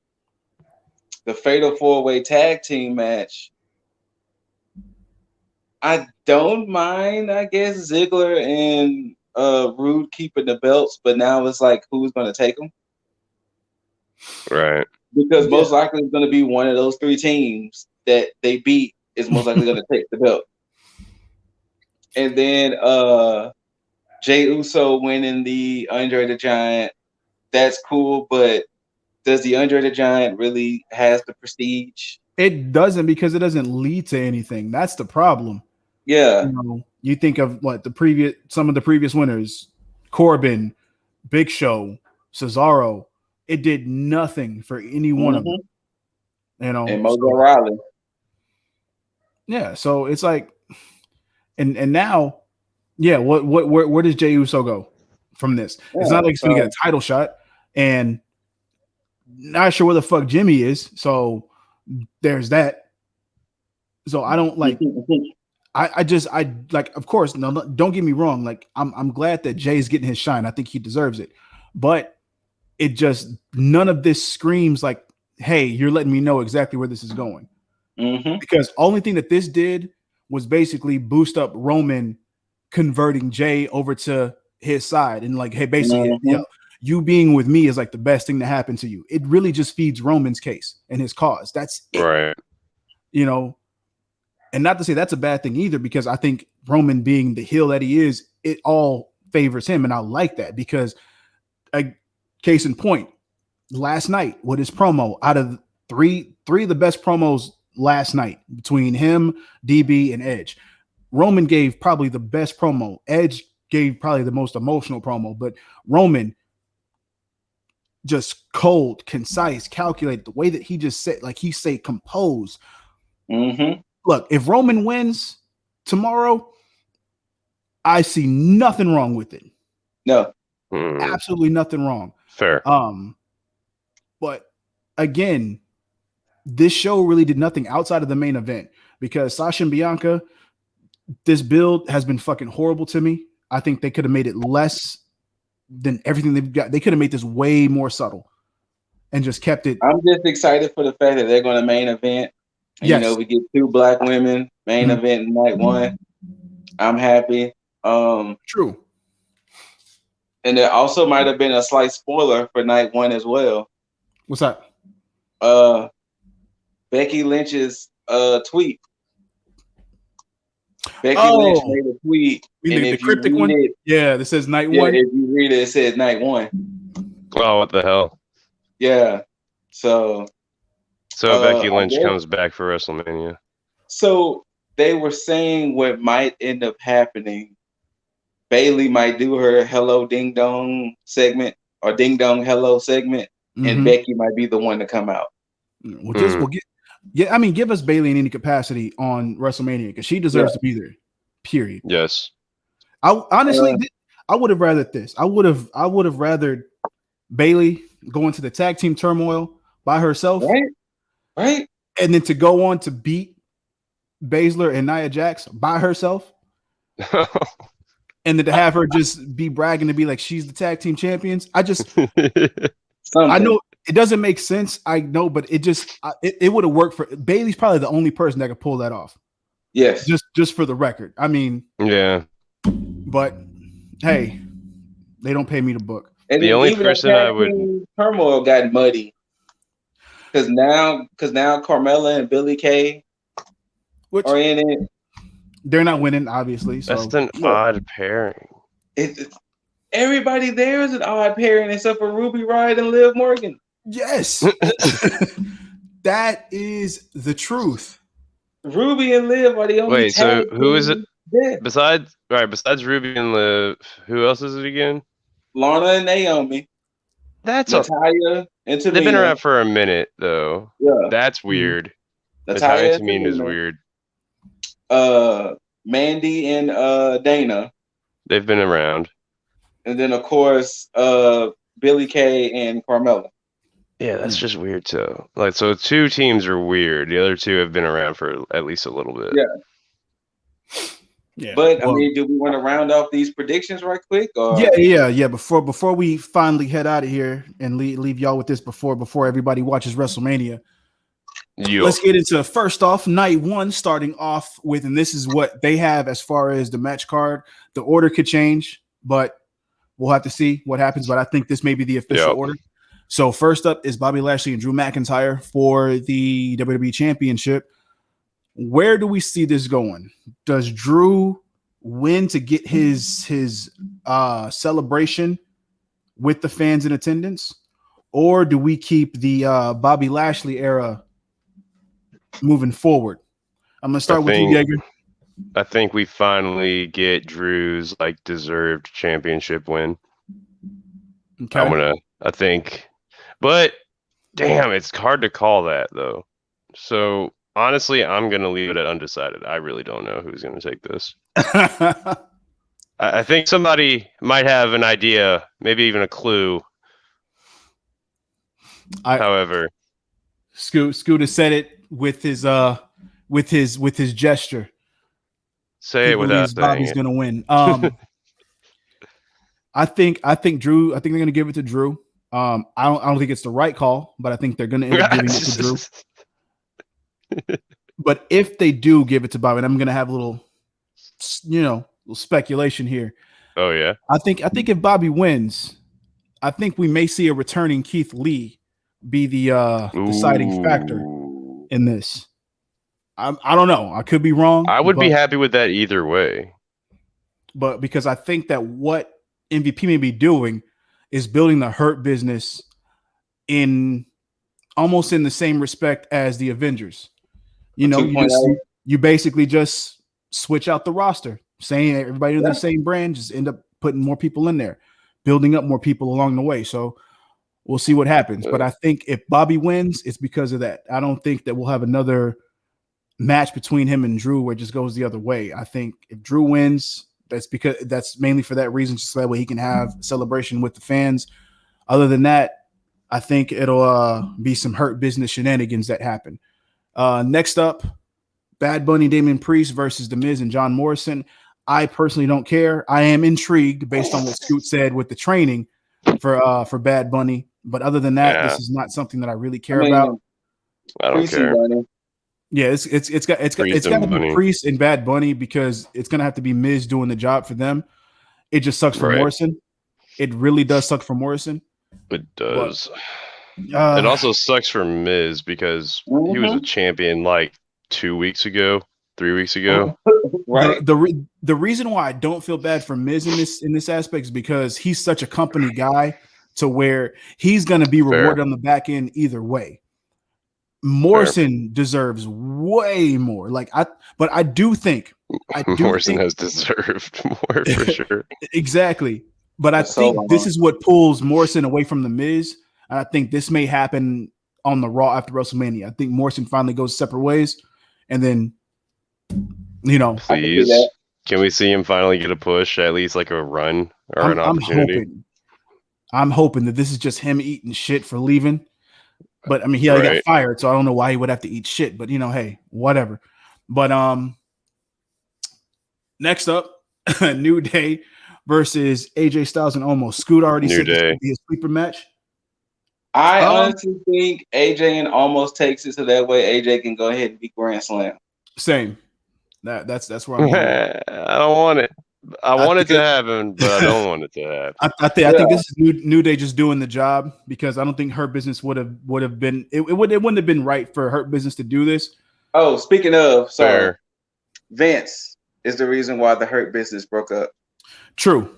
Fatal 4-Way Tag Team match, I don't mind, I guess, Ziggler and Rude keeping the belts, but now it's like, who's going to take them? Right. Because most likely it's going to be one of those three teams that they beat is most likely going to take the belt. And then Jey Uso winning the Andre the Giant, that's cool, but does the Andre the Giant really has the prestige? It doesn't, because it doesn't lead to anything. That's the problem. Yeah. You think of some of the previous winners, Corbin, Big Show, Cesaro. It did nothing for any one of them. And Mojo Rawley. Yeah, so it's like, and now, where does Jey Uso go from this? It's not like he's gonna get a title shot, and not sure where the fuck Jimmy is. So there's that. So I don't like. I like. Of course, no. Don't get me wrong. Like I'm glad that Jay's getting his shine. I think he deserves it. But it just none of this screams like, hey, you're letting me know exactly where this is going. Because only thing that this did was basically boost up Roman converting Jay over to his side and like, hey, basically, you being with me is like the best thing to happen to you. It really just feeds Roman's case and his cause. That's it. Right. You know, and not to say that's a bad thing either, because I think Roman being the heel that he is, it all favors him. And I like that because, case in point, last night with his promo, out of three of the best promos last night between him, DB, and Edge, Roman gave probably the best promo. Edge gave probably the most emotional promo, but Roman just cold, concise, calculated, the way that he just said, like he say composed. Look, if Roman wins tomorrow, I see nothing wrong with it. No. Absolutely nothing wrong. Fair. But again, this show really did nothing outside of the main event because Sasha and Bianca, this build has been fucking horrible to me. I think they could have made it less than everything they've got. They could have made this way more subtle and just kept it. I'm just excited for the fact that they're going to main event. And, yes. You know, we get 2 black women main event in night 1. I'm happy. True. And there also might have been a slight spoiler for night 1 as well. What's that? Becky Lynch's tweet. Becky Lynch made a tweet. And the cryptic one? That says night 1. If you read it, it says night 1. Oh, what the hell? Yeah. So Becky Lynch comes back for WrestleMania. So they were saying what might end up happening. Bayley might do her Hello Ding Dong segment or Ding Dong Hello segment, and Becky might be the one to come out. Give us Bayley in any capacity on WrestleMania because she deserves to be there. Period. Yes. I honestly, I would have rathered this. I would have rathered Bayley go into the tag team turmoil by herself, right, and then to go on to beat Baszler and Nia Jax by herself. And then to have her just be bragging to be like she's the tag team champions. I know it doesn't make sense. I know, but it just it would have worked for Bayley's probably the only person that could pull that off. Yes. Just for the record. I mean, yeah. But hey, they don't pay me to book. And the only person I would turmoil got muddy. Because now Carmella and Billie Kay are in it. They're not winning, obviously. So that's an odd pairing. Everybody there is an odd pairing except for Ruby Riott and Liv Morgan. Yes. That is the truth. Ruby and Liv are the only. Wait, so who is it? Besides Ruby and Liv, who else is it again? Lana and Naomi. That's Natalya and Tamina. They've been around for a minute though. Yeah. That's weird. Natalya and Tamina is weird. Mandy and Dana. They've been around. And then of course Billie Kay and Carmella. Yeah, that's just weird too. Like, so 2 teams are weird. The other 2 have been around for at least a little bit. Yeah. But I mean, do we want to round off these predictions right quick? Or? Yeah. Before we finally head out of here and leave y'all with this before everybody watches WrestleMania. Let's get into first off night 1, starting off with, and this is what they have as far as the match card. The order could change, but we'll have to see what happens. But I think this may be the official order. So first up is Bobby Lashley and Drew McIntyre for the WWE Championship. Where do we see this going? Does Drew win to get his celebration with the fans in attendance, or do we keep the Bobby Lashley era moving forward? I'm gonna start with you, Jaeger. I think we finally get Drew's deserved championship win. Okay. I think, but damn, it's hard to call that though. So honestly, I'm gonna leave it at undecided. I really don't know who's gonna take this. I think somebody might have an idea, maybe even a clue. However, Scooter said it with his gesture. Say it without saying Bobby's it. Gonna win. I think Drew. I think they're gonna give it to Drew. I don't think it's the right call, but I think they're going to end up giving it to Drew. But if they do give it to Bobby, and I'm going to have a little speculation here. Oh yeah. I think if Bobby wins, I think we may see a returning Keith Lee be the deciding factor in this. I don't know. I could be wrong. I would be happy with that either way. But because I think that what MVP may be doing is building the Hurt business in almost in the same respect as the Avengers. You basically just switch out the roster, saying everybody under the same brand, just end up putting more people in there, building up more people along the way. So we'll see what happens. But I think if Bobby wins, it's because of that. I don't think that we'll have another match between him and Drew where it just goes the other way. I think if Drew wins, that's mainly for that reason, just so that way he can have celebration with the fans. Other than that, I think it'll be some Hurt business shenanigans that happen. Next up, Bad Bunny, Damian Priest versus The Miz and John Morrison. I personally don't care. I am intrigued based on what Scoot said with the training for Bad Bunny. But other than that, this is not something that I really care about. I don't care. Yeah, it's got to be Priest and Bad Bunny because it's gonna have to be Miz doing the job for them. It just sucks for Morrison. It really does suck for Morrison. It does. It also sucks for Miz because he was a champion like 2 weeks ago, 3 weeks ago. Right. The reason why I don't feel bad for Miz in this aspect is because he's such a company guy to where he's going to be rewarded on the back end either way. Morrison deserves way more. But I do think Morrison has deserved more for sure. Exactly. But I think this is what pulls Morrison away from the Miz. And I think this may happen on the Raw after WrestleMania. I think Morrison finally goes separate ways, and then please, can we see him finally get a push, at least like a run or an opportunity? I'm hoping that this is just him eating shit for leaving. But I mean, he got fired, so I don't know why he would have to eat shit. But hey, whatever. But next up, New Day versus AJ Styles and Omos. Scoot already said this would be a sleeper match. I honestly think AJ and Omos takes it so that way AJ can go ahead and beat Grand Slam. Same. That's where I'm going. I don't want it. I want it to happen, but I don't want it to happen. I think this is New Day just doing the job because I don't think Hurt Business would have been it wouldn't have been right for Hurt Business to do this. Oh, speaking of, Vince is the reason why the Hurt Business broke up. True.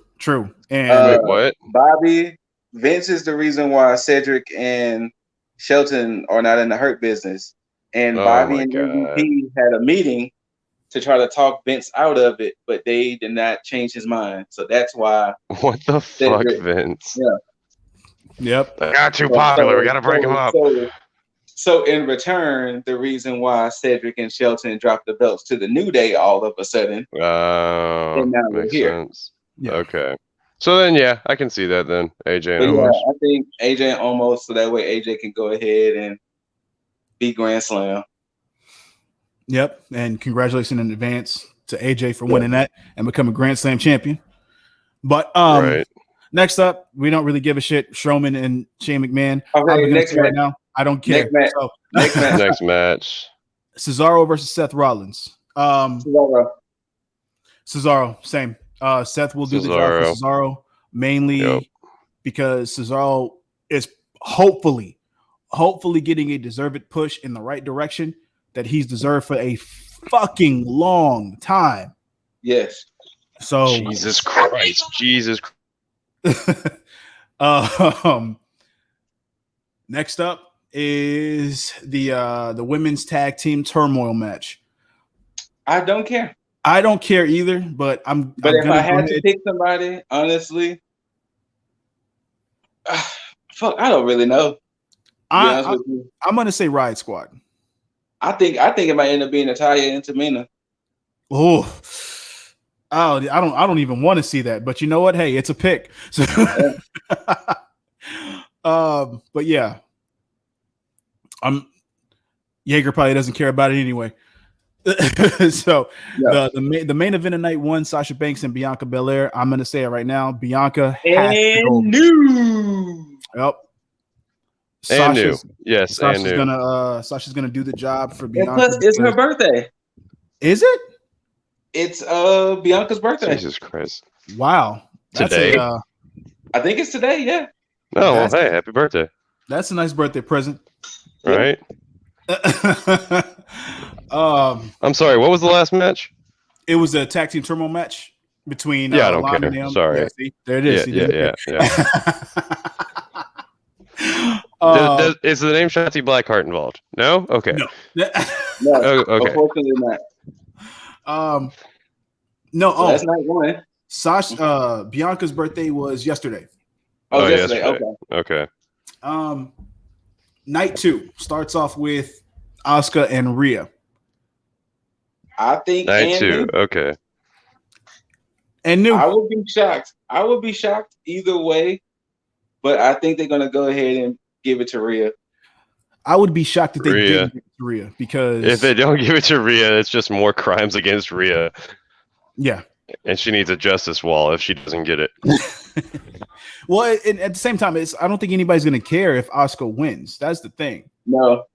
And wait, what? Bobby, Vince is the reason why Cedric and Shelton are not in the Hurt Business. And Bobby and MVP had a meeting to try to talk Vince out of it, but they did not change his mind. So that's why. What the fuck, Vince? Yeah. Yep. They got too popular. We got to break him up. So in return, the reason why Cedric and Shelton dropped the belts to the New Day all of a sudden. Oh, and now makes here. sense. Yeah. Okay. So then, I can see that then. AJ and Omos. I think AJ and Omos, so that way AJ can go ahead and beat Grand Slam. Yep, and congratulations in advance to AJ for winning that and becoming Grand Slam champion. But next up, we don't really give a shit. Strowman and Shane McMahon. Okay, next match. Right now, I don't care. Next match. Cesaro versus Seth Rollins. Cesaro, same. Seth will do the job for Cesaro mainly because Cesaro is hopefully getting a deserved push in the right direction that he's deserved for a fucking long time. Yes. So Jesus Christ. Next up is the women's tag team turmoil match. I don't care. I don't care either, but if I had to pick somebody, honestly, fuck, I don't really know. I'm gonna say Riot Squad. I think it might end up being Natalya and Tamina. I don't even want to see that, but you know what? Hey, it's a pick. So, but yeah, Jaeger probably doesn't care about it anyway. So the main event of night one, Sasha Banks and Bianca Belair. I'm gonna say it right now. Bianca has to go. Yep. And new. Yes, and new. Sasha's gonna do the job for And Bianca. plus, it's her birthday. Is it? It's Bianca's birthday. Jesus Christ! Wow. That's Today? I think it's today. Yeah. Oh, well, hey, happy birthday! That's a nice birthday present. Right. I'm sorry. What was the last match? It was a tag team turmoil match between I don't Lana care. and Naomi. Sorry. Yeah, see? There it is. Yeah. Is the name Shotzi Blackheart involved? No. Okay. No. No. Oh, okay. Unfortunately not. No. So that's not one. Sasha, Bianca's birthday was yesterday. Oh, yesterday. Okay. Night 2 starts off with Asuka and Rhea. I think Night 2. Okay. And new. I would be shocked. I would be shocked either way, but I think they're gonna go ahead and give it to Rhea. I would be shocked if they didn't give it to Rhea, because if they don't give it to Rhea, it's just more crimes against Rhea. Yeah. And she needs a justice wall if she doesn't get it. Well, at the same time, I don't think anybody's going to care if Asuka wins. That's the thing. No.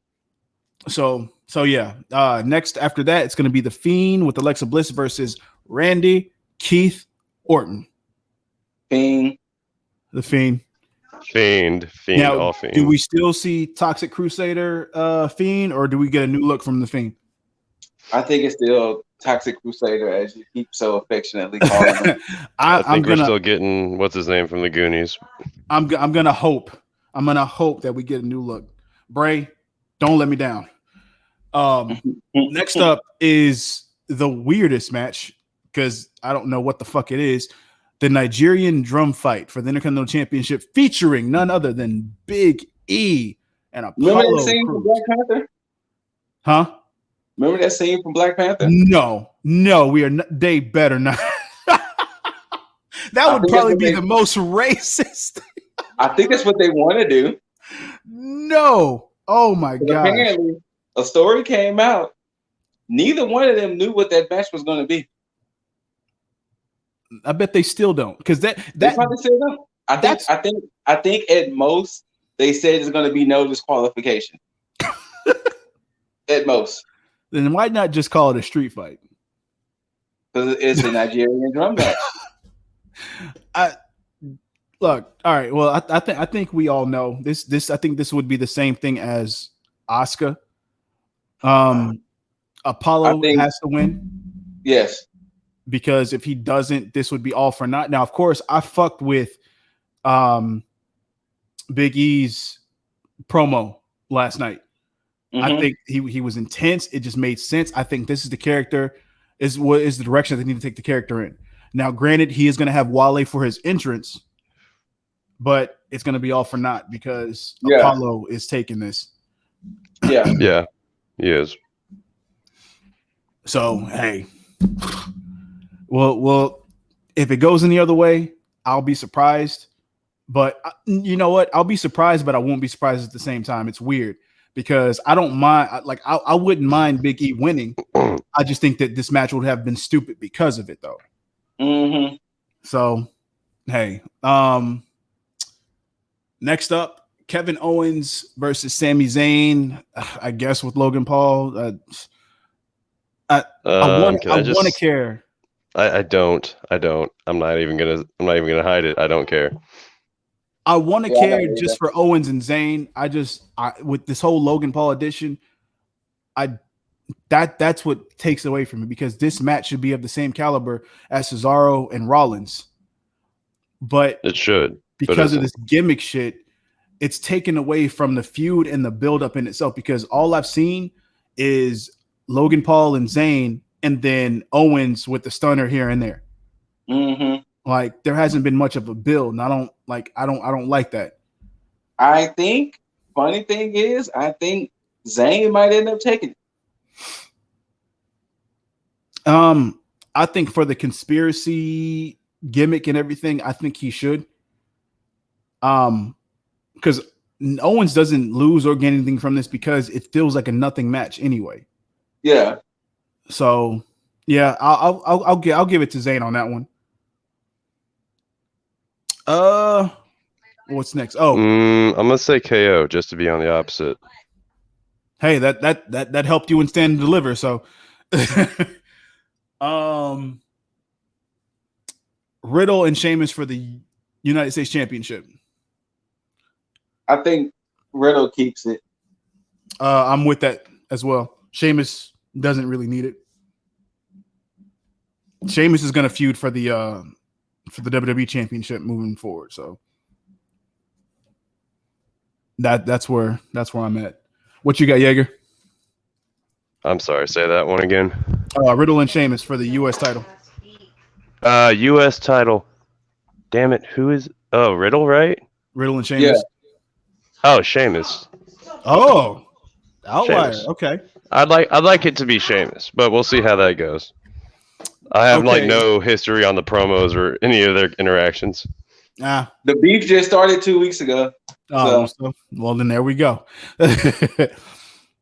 So yeah. Next after that, it's going to be The Fiend with Alexa Bliss versus Randy Keith Orton. Fiend. The Fiend. Fiend. Now, all Fiend. do we still see Toxic Crusader Fiend, or do we get a new look from The Fiend? I think it's still Toxic Crusader, as you keep so affectionately calling him. I think we're still getting what's his name from the Goonies. I'm gonna hope that we get a new look. Bray, don't let me down. Next up is the weirdest match, because I don't know what the fuck it is. The Nigerian drum fight for the Intercontinental Championship, featuring none other than Big E and Apollo. Remember that scene from Black Panther? Huh? Remember that scene from Black Panther? No, we are not. They better not. That would probably be the most racist. I think that's what they want to do. No. Oh my god. Apparently, a story came out. Neither one of them knew what that match was going to be. I bet they still don't, because they probably still don't. I think at most they said it's going to be no disqualification. At most. Then why not just call it a street fight? Because it's a Nigerian drum match. Look, all right. Well, I think we all know this. I think this would be the same thing as Asuka. Apollo has to win. Yes. Because if he doesn't, this would be all for naught. Now, of course, I fucked with Big E's promo last night. Mm-hmm. I think he was intense. It just made sense. I think this is the character, is what is the direction they need to take the character in. Now, granted, he is going to have Wale for his entrance, but it's going to be all for naught because Apollo is taking this. Yeah. Yeah, he is. So, hey. Well, if it goes any other way, I'll be surprised. But you know what? I'll be surprised, but I won't be surprised at the same time. It's weird because I don't mind. Like I wouldn't mind Big E winning. I just think that this match would have been stupid because of it, though. Mm-hmm. So, hey. Next up, Kevin Owens versus Sami Zayn. I guess with Logan Paul. I want to care. I don't. I'm not even gonna hide it. I don't care. I want to care just for Owens and Zayn. With this whole Logan Paul edition, that's what takes away from it, because this match should be of the same caliber as Cesaro and Rollins. But it should, because of this gimmick shit, it's taken away from the feud and the buildup in itself, because all I've seen is Logan Paul and Zayn, and then Owens with the stunner here and there. Mm-hmm. Like there hasn't been much of a build, and I don't like that. I think funny thing is, I think Zayn might end up taking it. I think for the conspiracy gimmick and everything, I think he should. Because Owens doesn't lose or gain anything from this, because it feels like a nothing match anyway. Yeah. So yeah, I'll give it to Zayn on that one. What's next? Oh, I'm gonna say KO just to be on the opposite. Hey, that helped you in Stand and Deliver. So, Riddle and Sheamus for the United States Championship. I think Riddle keeps it. I'm with that as well. Sheamus doesn't really need it. Sheamus is going to feud for the WWE Championship moving forward. So that's where I'm at. What you got, Jaeger? I'm sorry, say that one again. Riddle and Sheamus for the U.S. title. U.S. title. Damn it, who is? Oh, Riddle, right? Riddle and Sheamus. Yeah. Oh, Sheamus. Oh, outlier. Sheamus. Okay. I'd like it to be Sheamus, but we'll see how that goes. I have like no history on the promos or any of their interactions. The beef just started 2 weeks ago. So then there we go.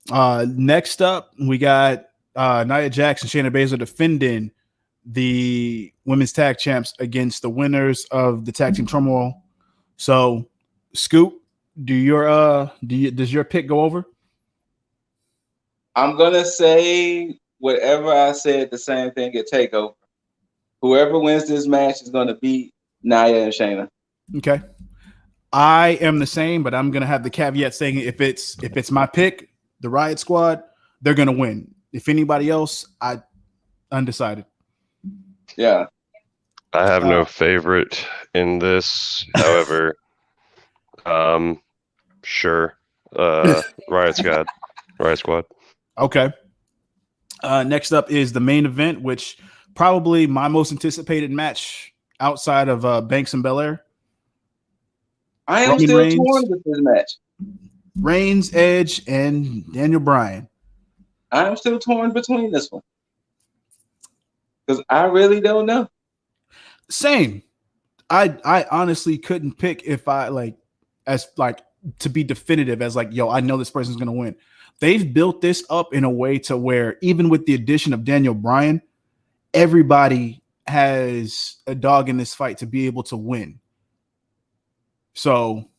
Next up, we got Nia Jax and Shayna Baszler defending the women's tag champs against the winners of the tag team turmoil. So, Scoop, does your pick go over? I'm gonna say whatever I said, the same thing at Takeover. Whoever wins this match is gonna beat Nia and Shayna. Okay. I am the same, but I'm gonna have the caveat saying if it's my pick, the Riot Squad, they're gonna win. If anybody else, I undecided. Yeah. I have no favorite in this. However, sure. Riot Squad. Okay. Next up is the main event, which probably my most anticipated match outside of Banks and Belair. I am still torn with this match. Reigns, Edge, and Daniel Bryan. I am still torn between this one because I really don't know. Same. I honestly couldn't pick if I to be definitive as yo, I know this person's gonna win. They've built this up in a way to where even with the addition of Daniel Bryan, everybody has a dog in this fight to be able to win. So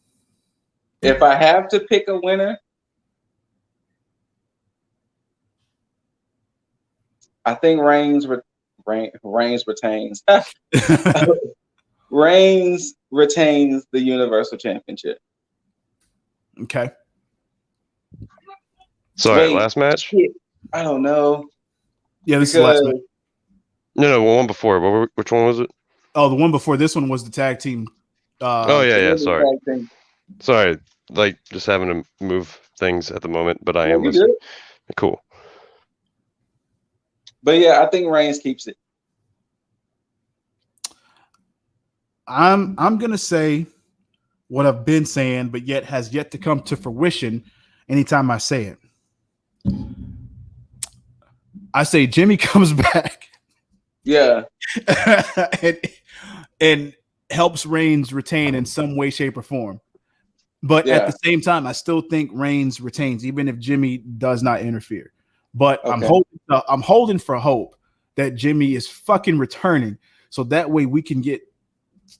if I have to pick a winner, I think Reigns retains. Reigns retains the Universal Championship. Okay. Sorry, last match? I don't know. Yeah, this is the last match. No, one before. Which one was it? Oh, the one before this one was the tag team. Yeah. Sorry, just having to move things at the moment, but I am listening. Cool. But yeah, I think Reigns keeps it. I'm gonna say what I've been saying, but yet has yet to come to fruition. Anytime I say it, I say Jimmy comes back. Yeah, and helps Reigns retain in some way, shape, or form. But at the same time, I still think Reigns retains, even if Jimmy does not interfere. But I'm holding for hope that Jimmy is fucking returning, so that way we can get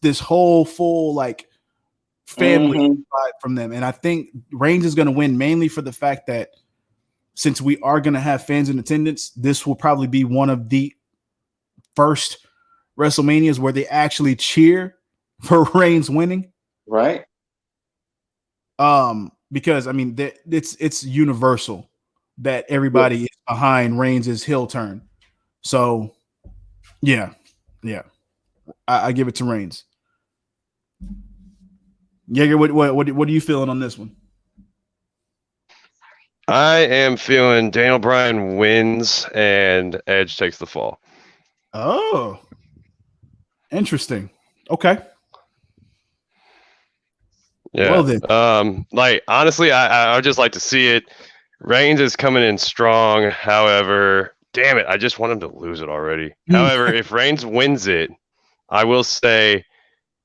this whole full family vibe from them. And I think Reigns is going to win mainly for the fact that since we are going to have fans in attendance, this will probably be one of the first WrestleManias where they actually cheer for Reigns winning. Right. Because I mean it's universal that everybody is behind Reigns' heel turn. So yeah. I give it to Reigns. Jaeger, what are you feeling on this one? I am feeling Daniel Bryan wins and Edge takes the fall. Oh, interesting. Okay. Yeah. Well then. Honestly, I would just like to see it. Reigns is coming in strong. However, damn it, I just want him to lose it already. However, if Reigns wins it, I will say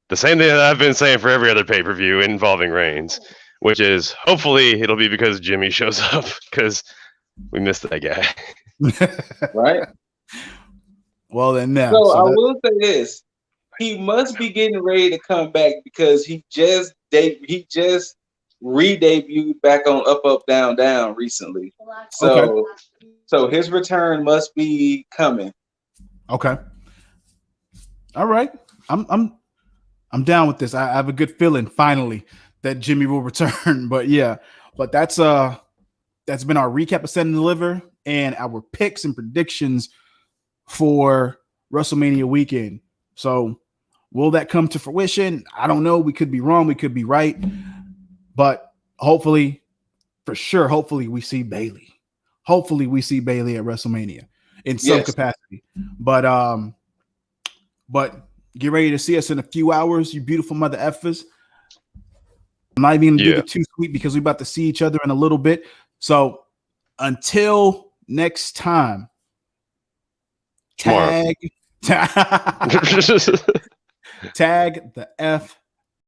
the same thing that I've been saying for every other pay-per-view involving Reigns, which is hopefully it'll be because Jimmy shows up because we missed that guy. Right. Well then, now. So I will say this: he must be getting ready to come back because he just re-debuted back on Up Up Down Down recently. So his return must be coming. Okay. All right. I'm down with this. I have a good feeling finally that Jimmy will return. But yeah, but that's been our recap of Send and Deliver and our picks and predictions for WrestleMania weekend. So will that come to fruition? I don't know. We could be wrong. We could be right. But hopefully, for sure, hopefully we see Bayley. Hopefully we see Bayley at WrestleMania in some capacity. But get ready to see us in a few hours, you beautiful mother effers. I'm not even gonna do the too sweet because we're about to see each other in a little bit. So until next time, tag the F